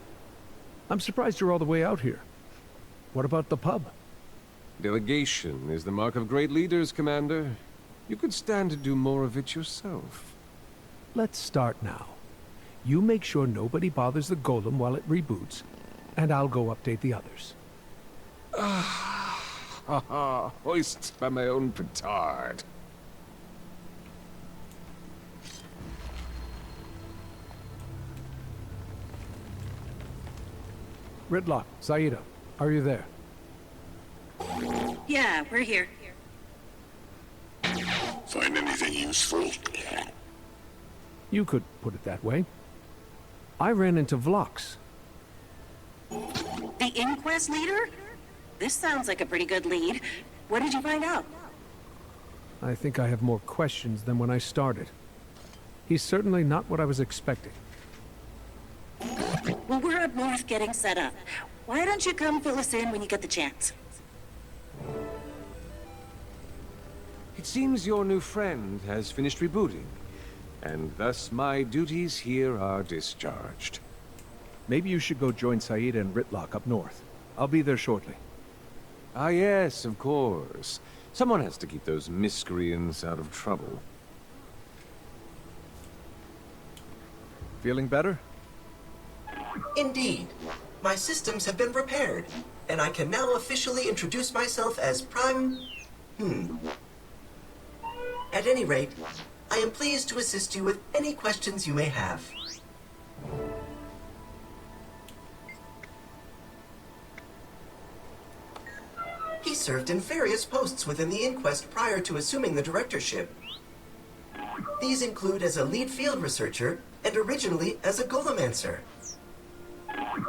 I'm surprised you're all the way out here. What about the pub? Delegation is the mark of great leaders, Commander. You could stand to do more of it yourself. Let's start now. You make sure nobody bothers the golem while it reboots, and I'll go update the others. Haha, hoist by my own petard. Ridlock, Saida, are you there? Yeah, we're here. Find anything useful? You could put it that way. I ran into Vlox. The inquest leader? This sounds like a pretty good lead. What did you find out? I think I have more questions than when I started. He's certainly not what I was expecting. Well, we're up north getting set up. Why don't you come fill us in when you get the chance? It seems your new friend has finished rebooting, and thus my duties here are discharged. Maybe you should go join Saida and Ritlock up north. I'll be there shortly. Ah yes, of course. Someone has to keep those miscreants out of trouble. Feeling better? Indeed. My systems have been repaired, and I can now officially introduce myself as Prime... At any rate, I am pleased to assist you with any questions you may have. He served in various posts within the Inquest prior to assuming the directorship. These include as a lead field researcher and originally as a Golomancer.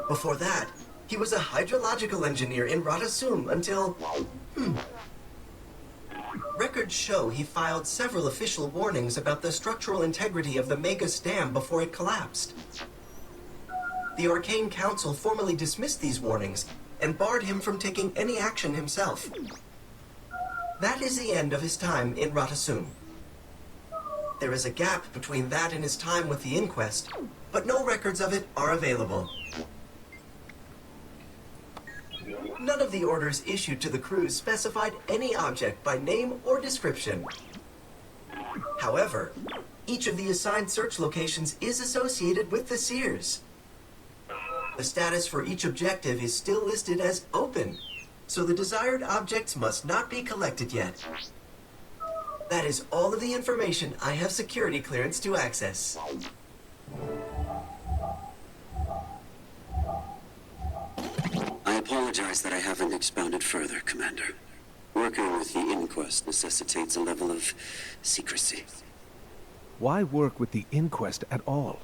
Before that, he was a hydrological engineer in Radasum until... Records show he filed several official warnings about the structural integrity of the Magus Dam before it collapsed. The Arcane Council formally dismissed these warnings and barred him from taking any action himself. That is the end of his time in Radasum. There is a gap between that and his time with the Inquest, but no records of it are available. None of the orders issued to the crews specified any object by name or description. However, each of the assigned search locations is associated with the Seers. The status for each objective is still listed as open, so the desired objects must not be collected yet. That is all of the information I have security clearance to access. I apologize that I haven't expounded further, Commander. Working with the Inquest necessitates a level of secrecy. Why work with the Inquest at all?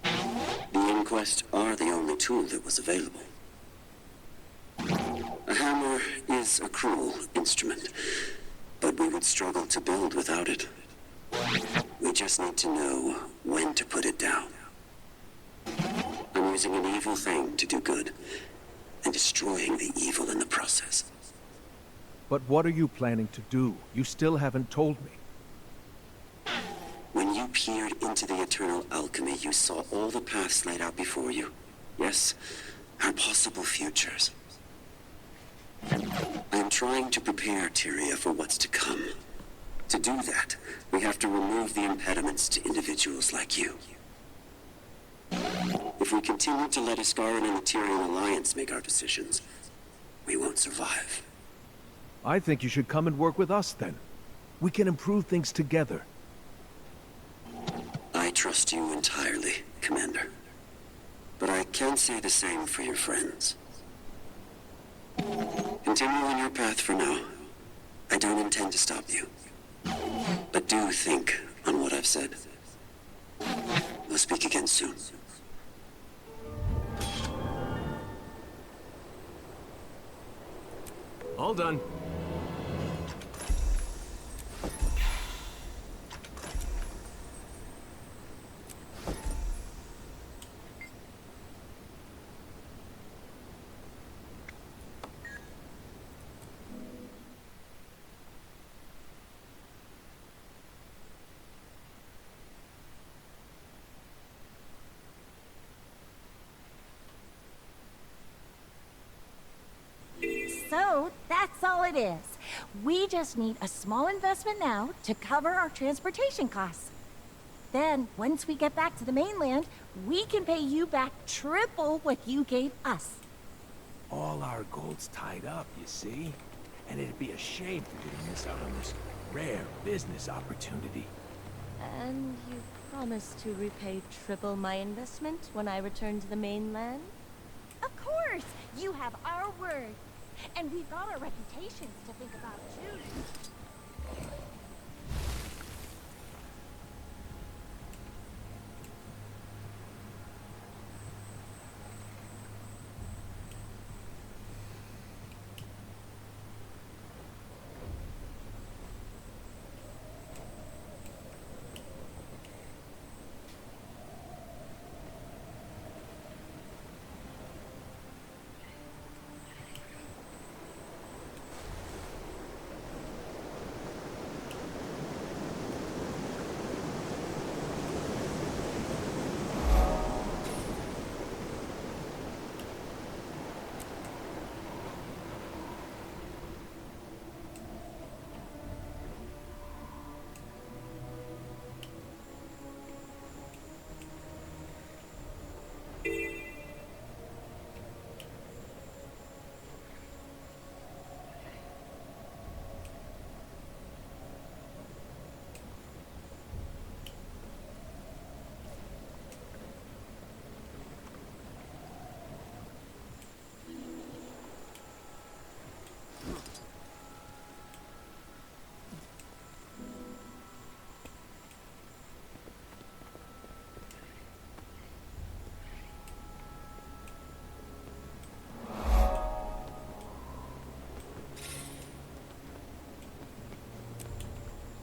The Inquest are the only tool that was available. A hammer is a cruel instrument, but we would struggle to build without it. We just need to know when to put it down. I'm using an evil thing to do good, and destroying the evil in the process. But what are you planning to do? You still haven't told me. When you peered into the eternal alchemy, you saw all the paths laid out before you. Yes, our possible futures. I am trying to prepare Tyria for what's to come. To do that, we have to remove the impediments to individuals like you. If we continue to let Iskaran and the Tyrian Alliance make our decisions, we won't survive. I think you should come and work with us then. We can improve things together. I trust you entirely, Commander. But I can't say the same for your friends. Continue on your path for now. I don't intend to stop you. But do think on what I've said. We'll speak again soon. All done. So, that's all it is. We just need a small investment now to cover our transportation costs. Then, once we get back to the mainland, we can pay you back triple what you gave us. All our gold's tied up, you see? And it'd be a shame for you to miss out on this rare business opportunity. And you promise to repay triple my investment when I return to the mainland? Of course! You have our word. And we've got our reputations to think about, too.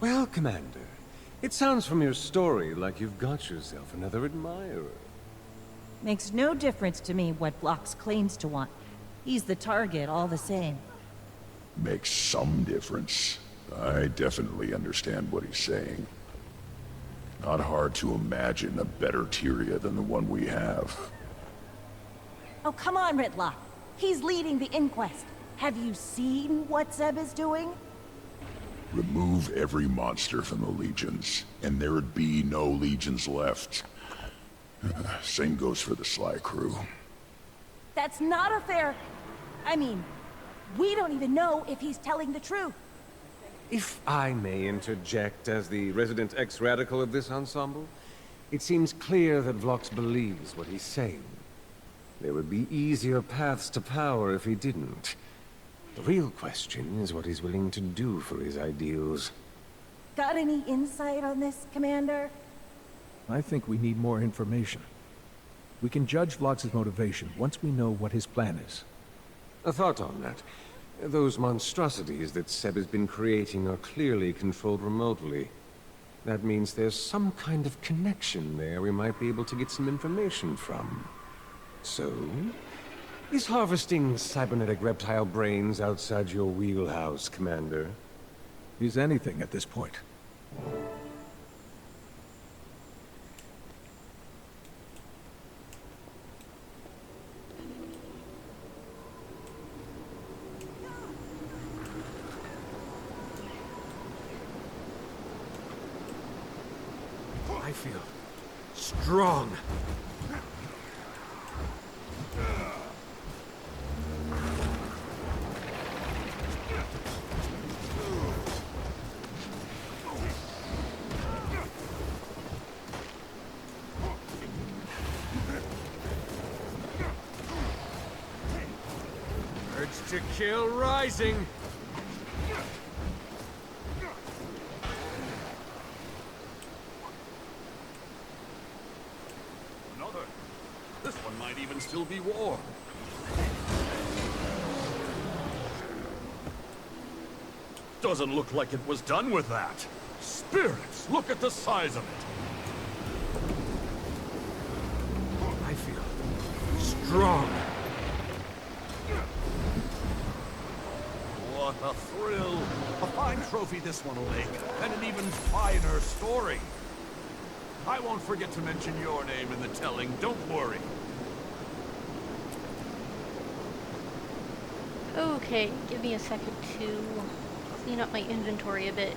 Well, Commander, it sounds from your story like you've got yourself another admirer. Makes no difference to me what Blox claims to want. He's the target all the same. Makes some difference. I definitely understand what he's saying. Not hard to imagine a better Tyria than the one we have. Oh, come on, Ritlock. He's leading the inquest. Have you seen what Zeb is doing? Remove every monster from the legions, and there'd be no legions left. Same goes for the Sly crew. That's not a fair... I mean, we don't even know if he's telling the truth. If I may interject as the resident ex-radical of this ensemble, it seems clear that Vlox believes what he's saying. There would be easier paths to power if he didn't. The real question is what he's willing to do for his ideals. Got any insight on this, Commander? I think we need more information. We can judge Vlox's motivation once we know what his plan is. A thought on that. Those monstrosities that Seb has been creating are clearly controlled remotely. That means there's some kind of connection there we might be able to get some information from. So, is harvesting cybernetic reptile brains outside your wheelhouse, Commander? Is anything at this point. I feel strong. Urge to kill rising. Another. This one might even still be warm. Doesn't look like it was done with that. Spirits, look at the size of it. I feel strong. What a thrill. A fine trophy this one will make, and an even finer story. I won't forget to mention your name in the telling, don't worry. Okay, give me a second to clean up my inventory a bit.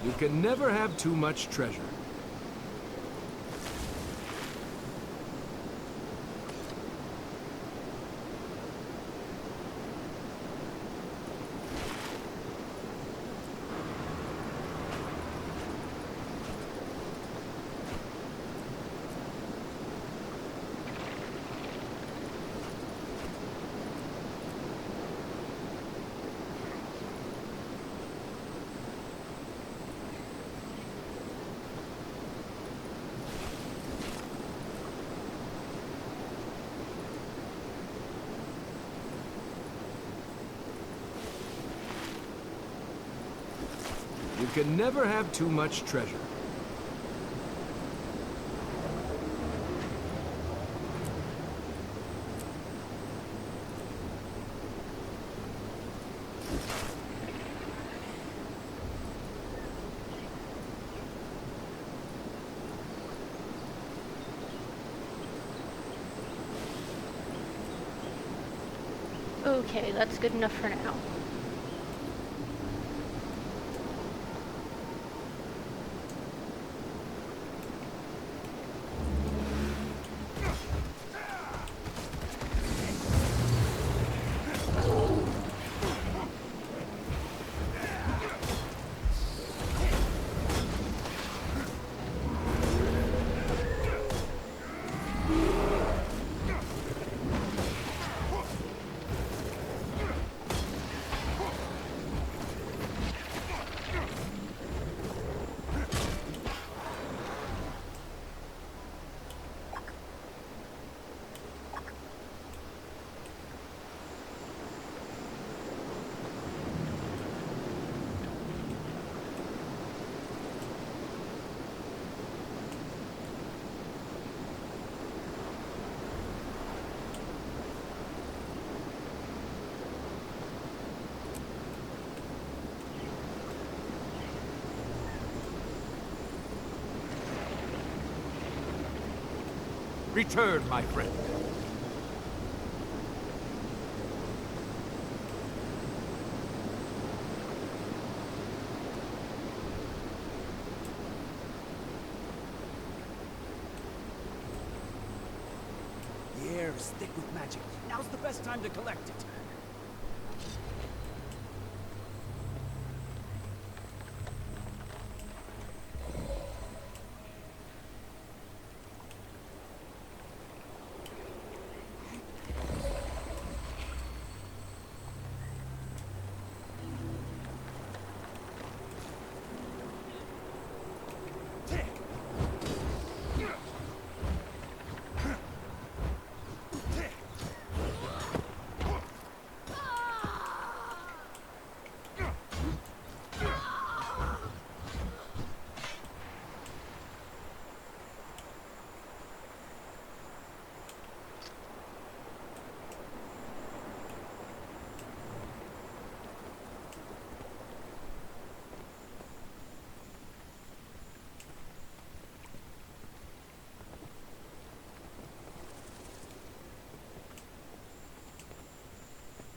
You can never have too much treasure. can never have too much treasure. Okay, that's good enough for now. Return, my friend. Yeah, stick with magic. Now's the best time to collect it.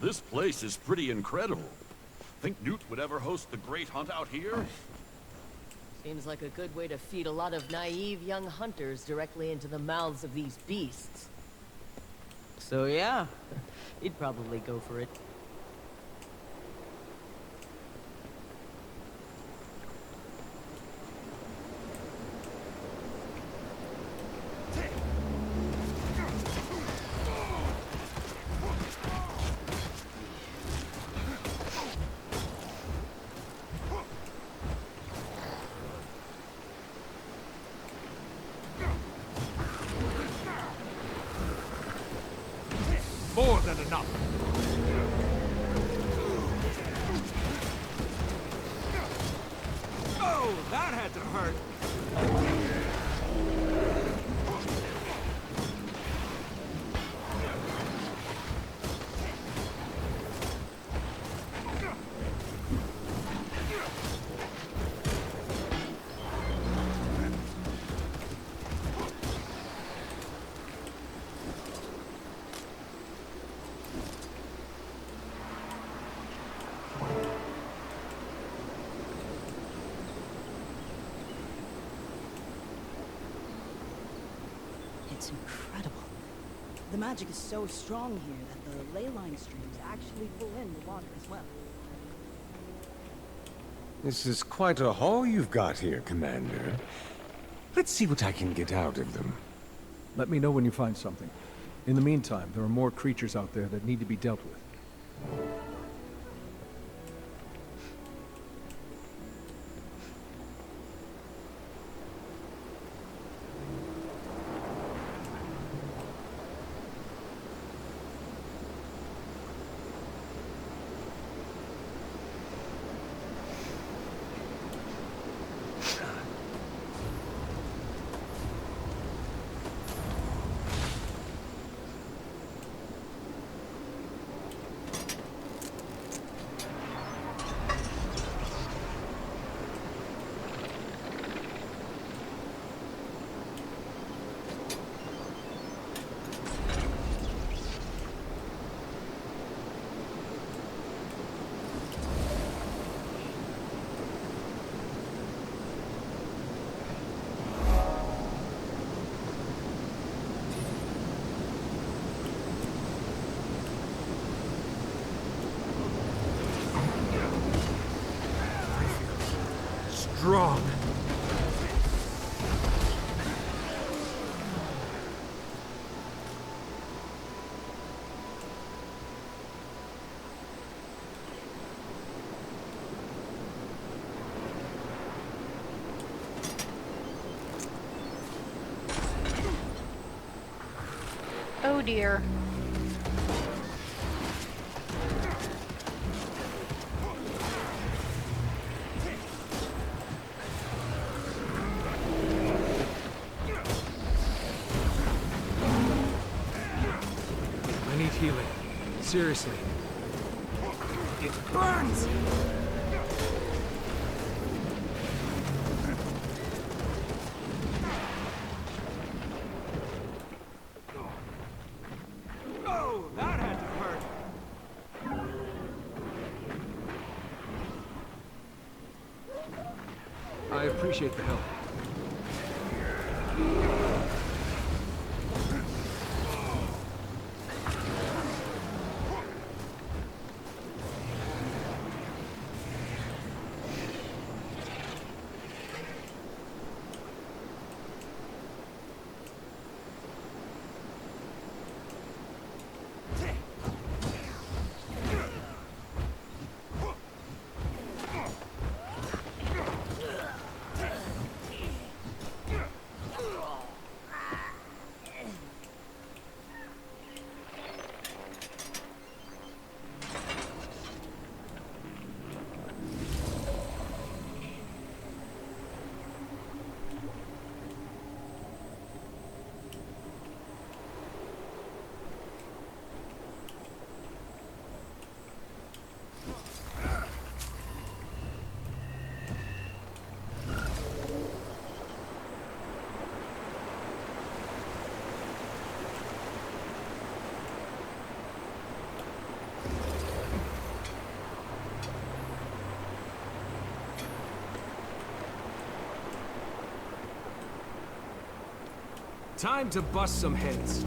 This place is pretty incredible. Think Newt would ever host the great hunt out here? Seems like a good way to feed a lot of naive young hunters directly into the mouths of these beasts. So yeah, he'd probably go for it. More than enough. Oh, that had to hurt. It's incredible. The magic is so strong here that the ley line streams actually pull in the water as well. This is quite a haul you've got here, Commander. Let's see what I can get out of them. Let me know when you find something. In the meantime, there are more creatures out there that need to be dealt with. Oh dear. I need healing. Seriously. It burns! Oh, that had to hurt! I appreciate the help. Time to bust some heads.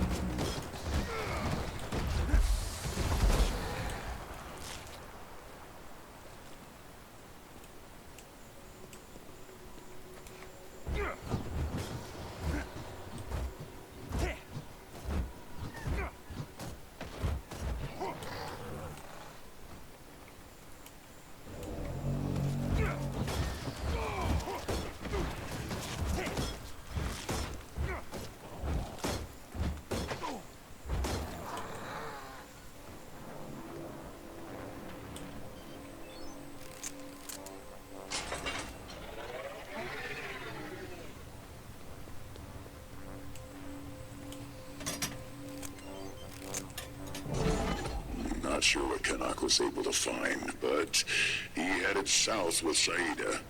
Not sure what Canuck was able to find, but he headed south with Saida.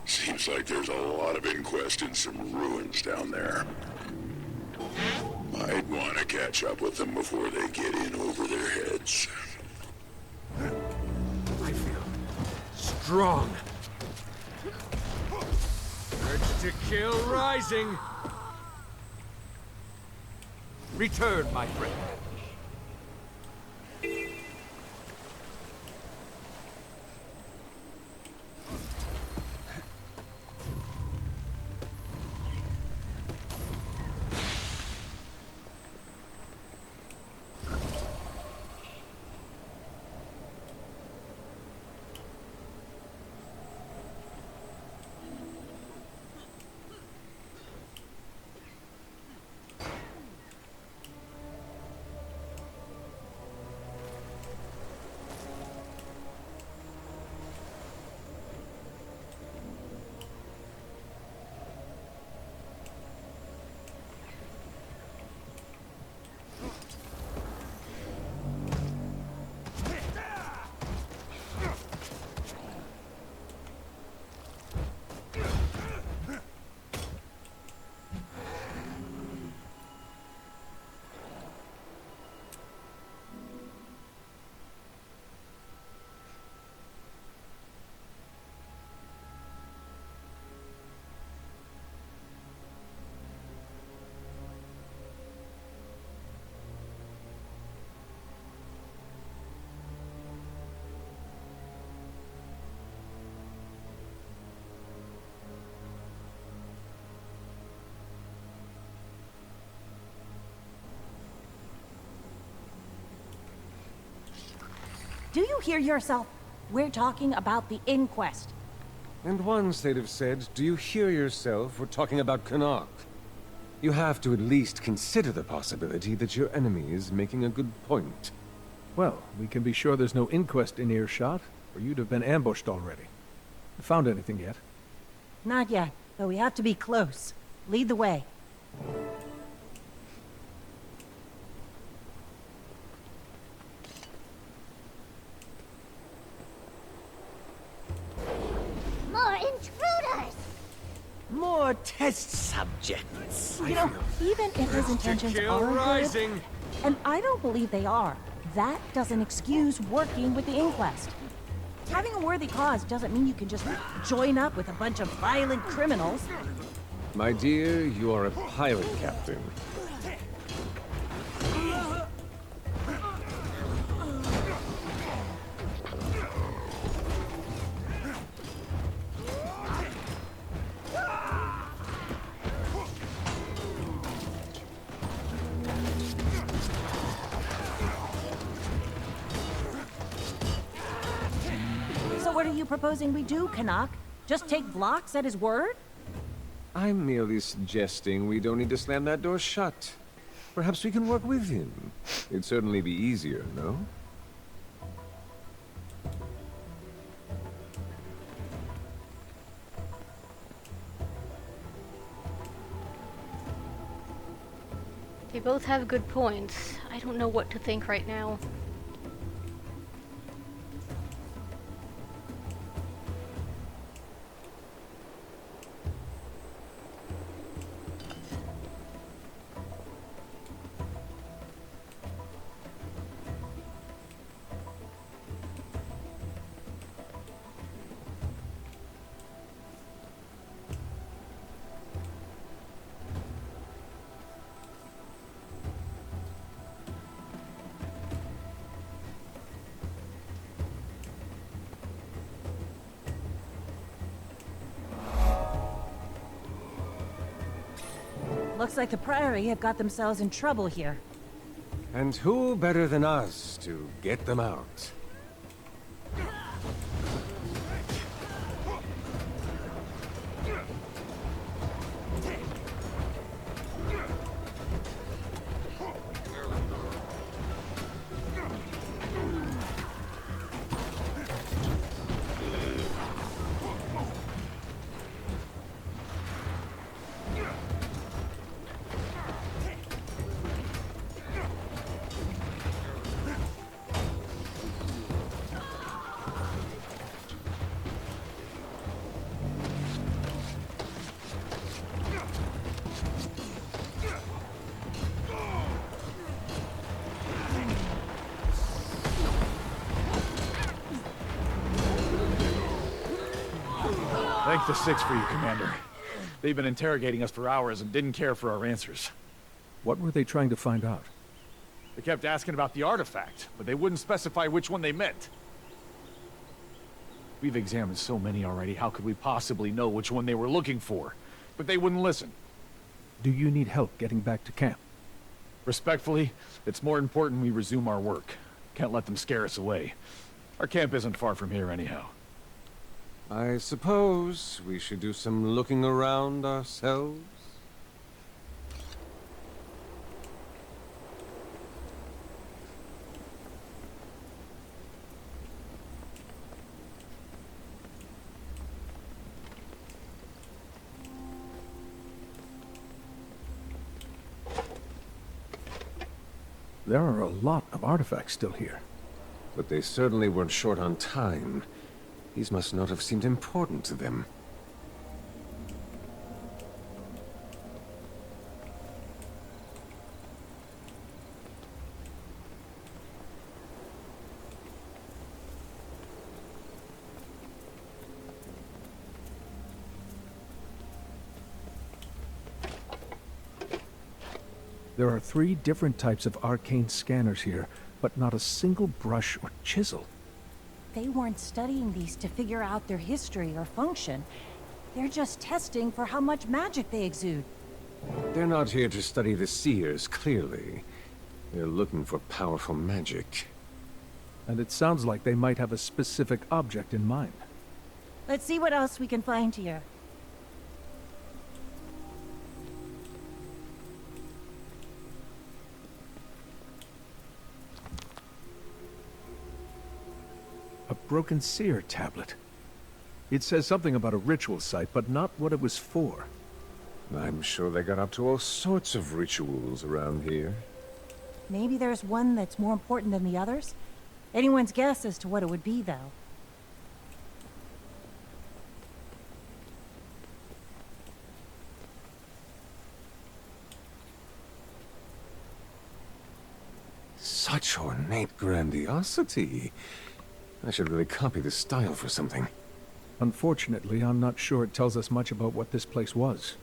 Seems like there's a lot of inquest in some ruins down there. I'd want to catch up with them before they get in over their heads. I feel strong. Urge to kill rising. Return, my friend. Do you hear yourself? We're talking about the inquest. And once they'd have said, do you hear yourself? We're talking about Canuck. You have to at least consider the possibility that your enemy is making a good point. Well, we can be sure there's no inquest in earshot, or you'd have been ambushed already. Found anything yet? Not yet, but we have to be close. Lead the way. More intruders! More test subjects. You know, even if his intentions are good, and I don't believe they are, that doesn't excuse working with the inquest. Having a worthy cause doesn't mean you can just join up with a bunch of violent criminals. My dear, you are a pilot captain. So what are you proposing we do, Canuck? Just take Vlox at his word? I'm merely suggesting we don't need to slam that door shut. Perhaps we can work with him. It'd certainly be easier, no? They both have good points. I don't know what to think right now. Looks like the Priory have got themselves in trouble here. And who better than us to get them out? Thank the Six for you, Commander. They've been interrogating us for hours and didn't care for our answers. What were they trying to find out? They kept asking about the artifact, but they wouldn't specify which one they meant. We've examined so many already, how could we possibly know which one they were looking for? But they wouldn't listen. Do you need help getting back to camp? Respectfully, it's more important we resume our work. Can't let them scare us away. Our camp isn't far from here anyhow. I suppose we should do some looking around ourselves? There are a lot of artifacts still here. But they certainly weren't short on time. These must not have seemed important to them. There are 3 different types of arcane scanners here, but not a single brush or chisel. They weren't studying these to figure out their history or function. They're just testing for how much magic they exude. They're not here to study the seers, clearly. They're looking for powerful magic. And it sounds like they might have a specific object in mind. Let's see what else we can find here. broken seer tablet. It says something about a ritual site, but not what it was for. I'm sure they got up to all sorts of rituals around here. Maybe there's one that's more important than the others? Anyone's guess as to what it would be, though. Such ornate grandiosity. I should really copy this style for something. Unfortunately, I'm not sure it tells us much about what this place was.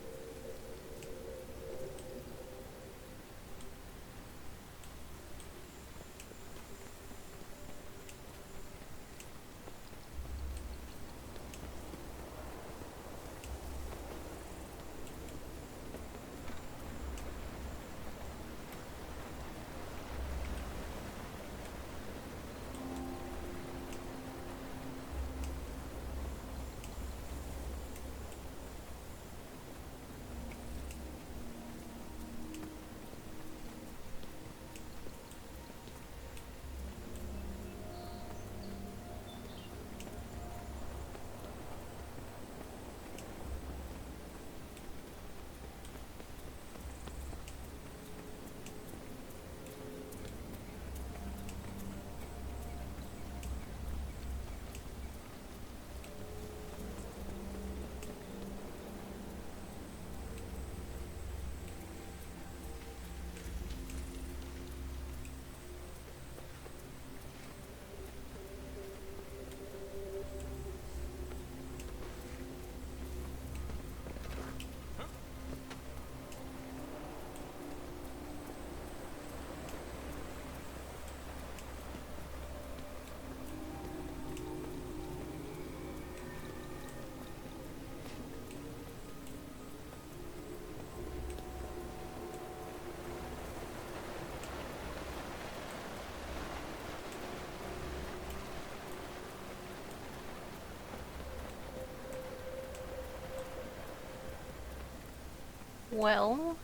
Well...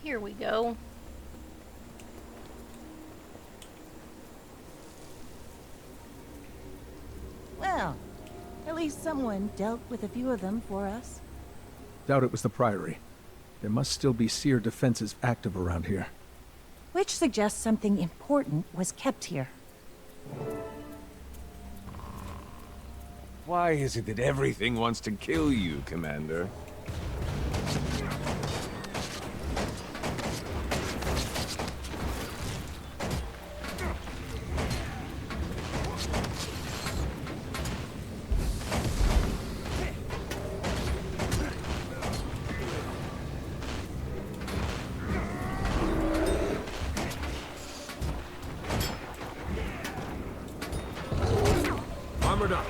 Here we go. Well, at least someone dealt with a few of them for us. Doubt it was the Priory. There must still be seer defenses active around here. Which suggests something important was kept here. Why is it that everything wants to kill you, Commander? Armored up.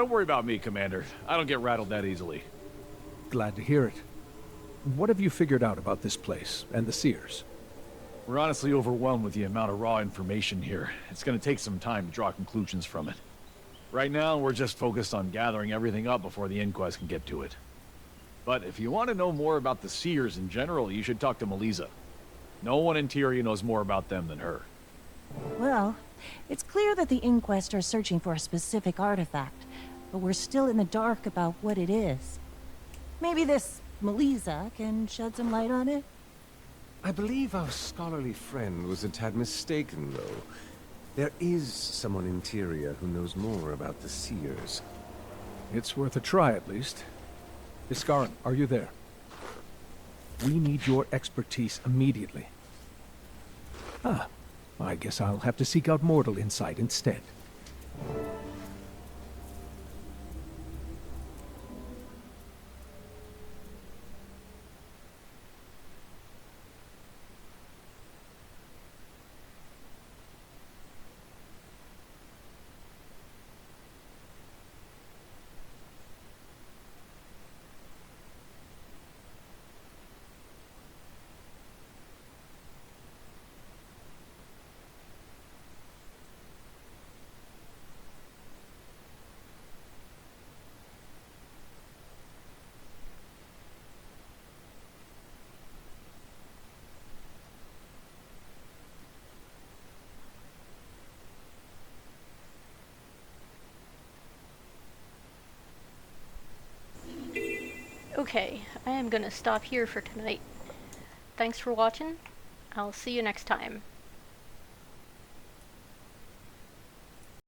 Don't worry about me, Commander. I don't get rattled that easily. Glad to hear it. What have you figured out about this place and the Seers? We're honestly overwhelmed with the amount of raw information here. It's gonna take some time to draw conclusions from it. Right now, we're just focused on gathering everything up before the inquest can get to it. But if you want to know more about the Seers in general, you should talk to Melissa. No one in Tyria knows more about them than her. Well, it's clear that the Inquest are searching for a specific artifact, but we're still in the dark about what it is. Maybe this Melissa can shed some light on it? I believe our scholarly friend was a tad mistaken, though. There is someone in Tyria who knows more about the Seers. It's worth a try, at least. Iskaran, are you there? We need your expertise immediately. Ah, I guess I'll have to seek out mortal insight instead. Okay, I am gonna stop here for tonight. Thanks for watching. I'll see you next time.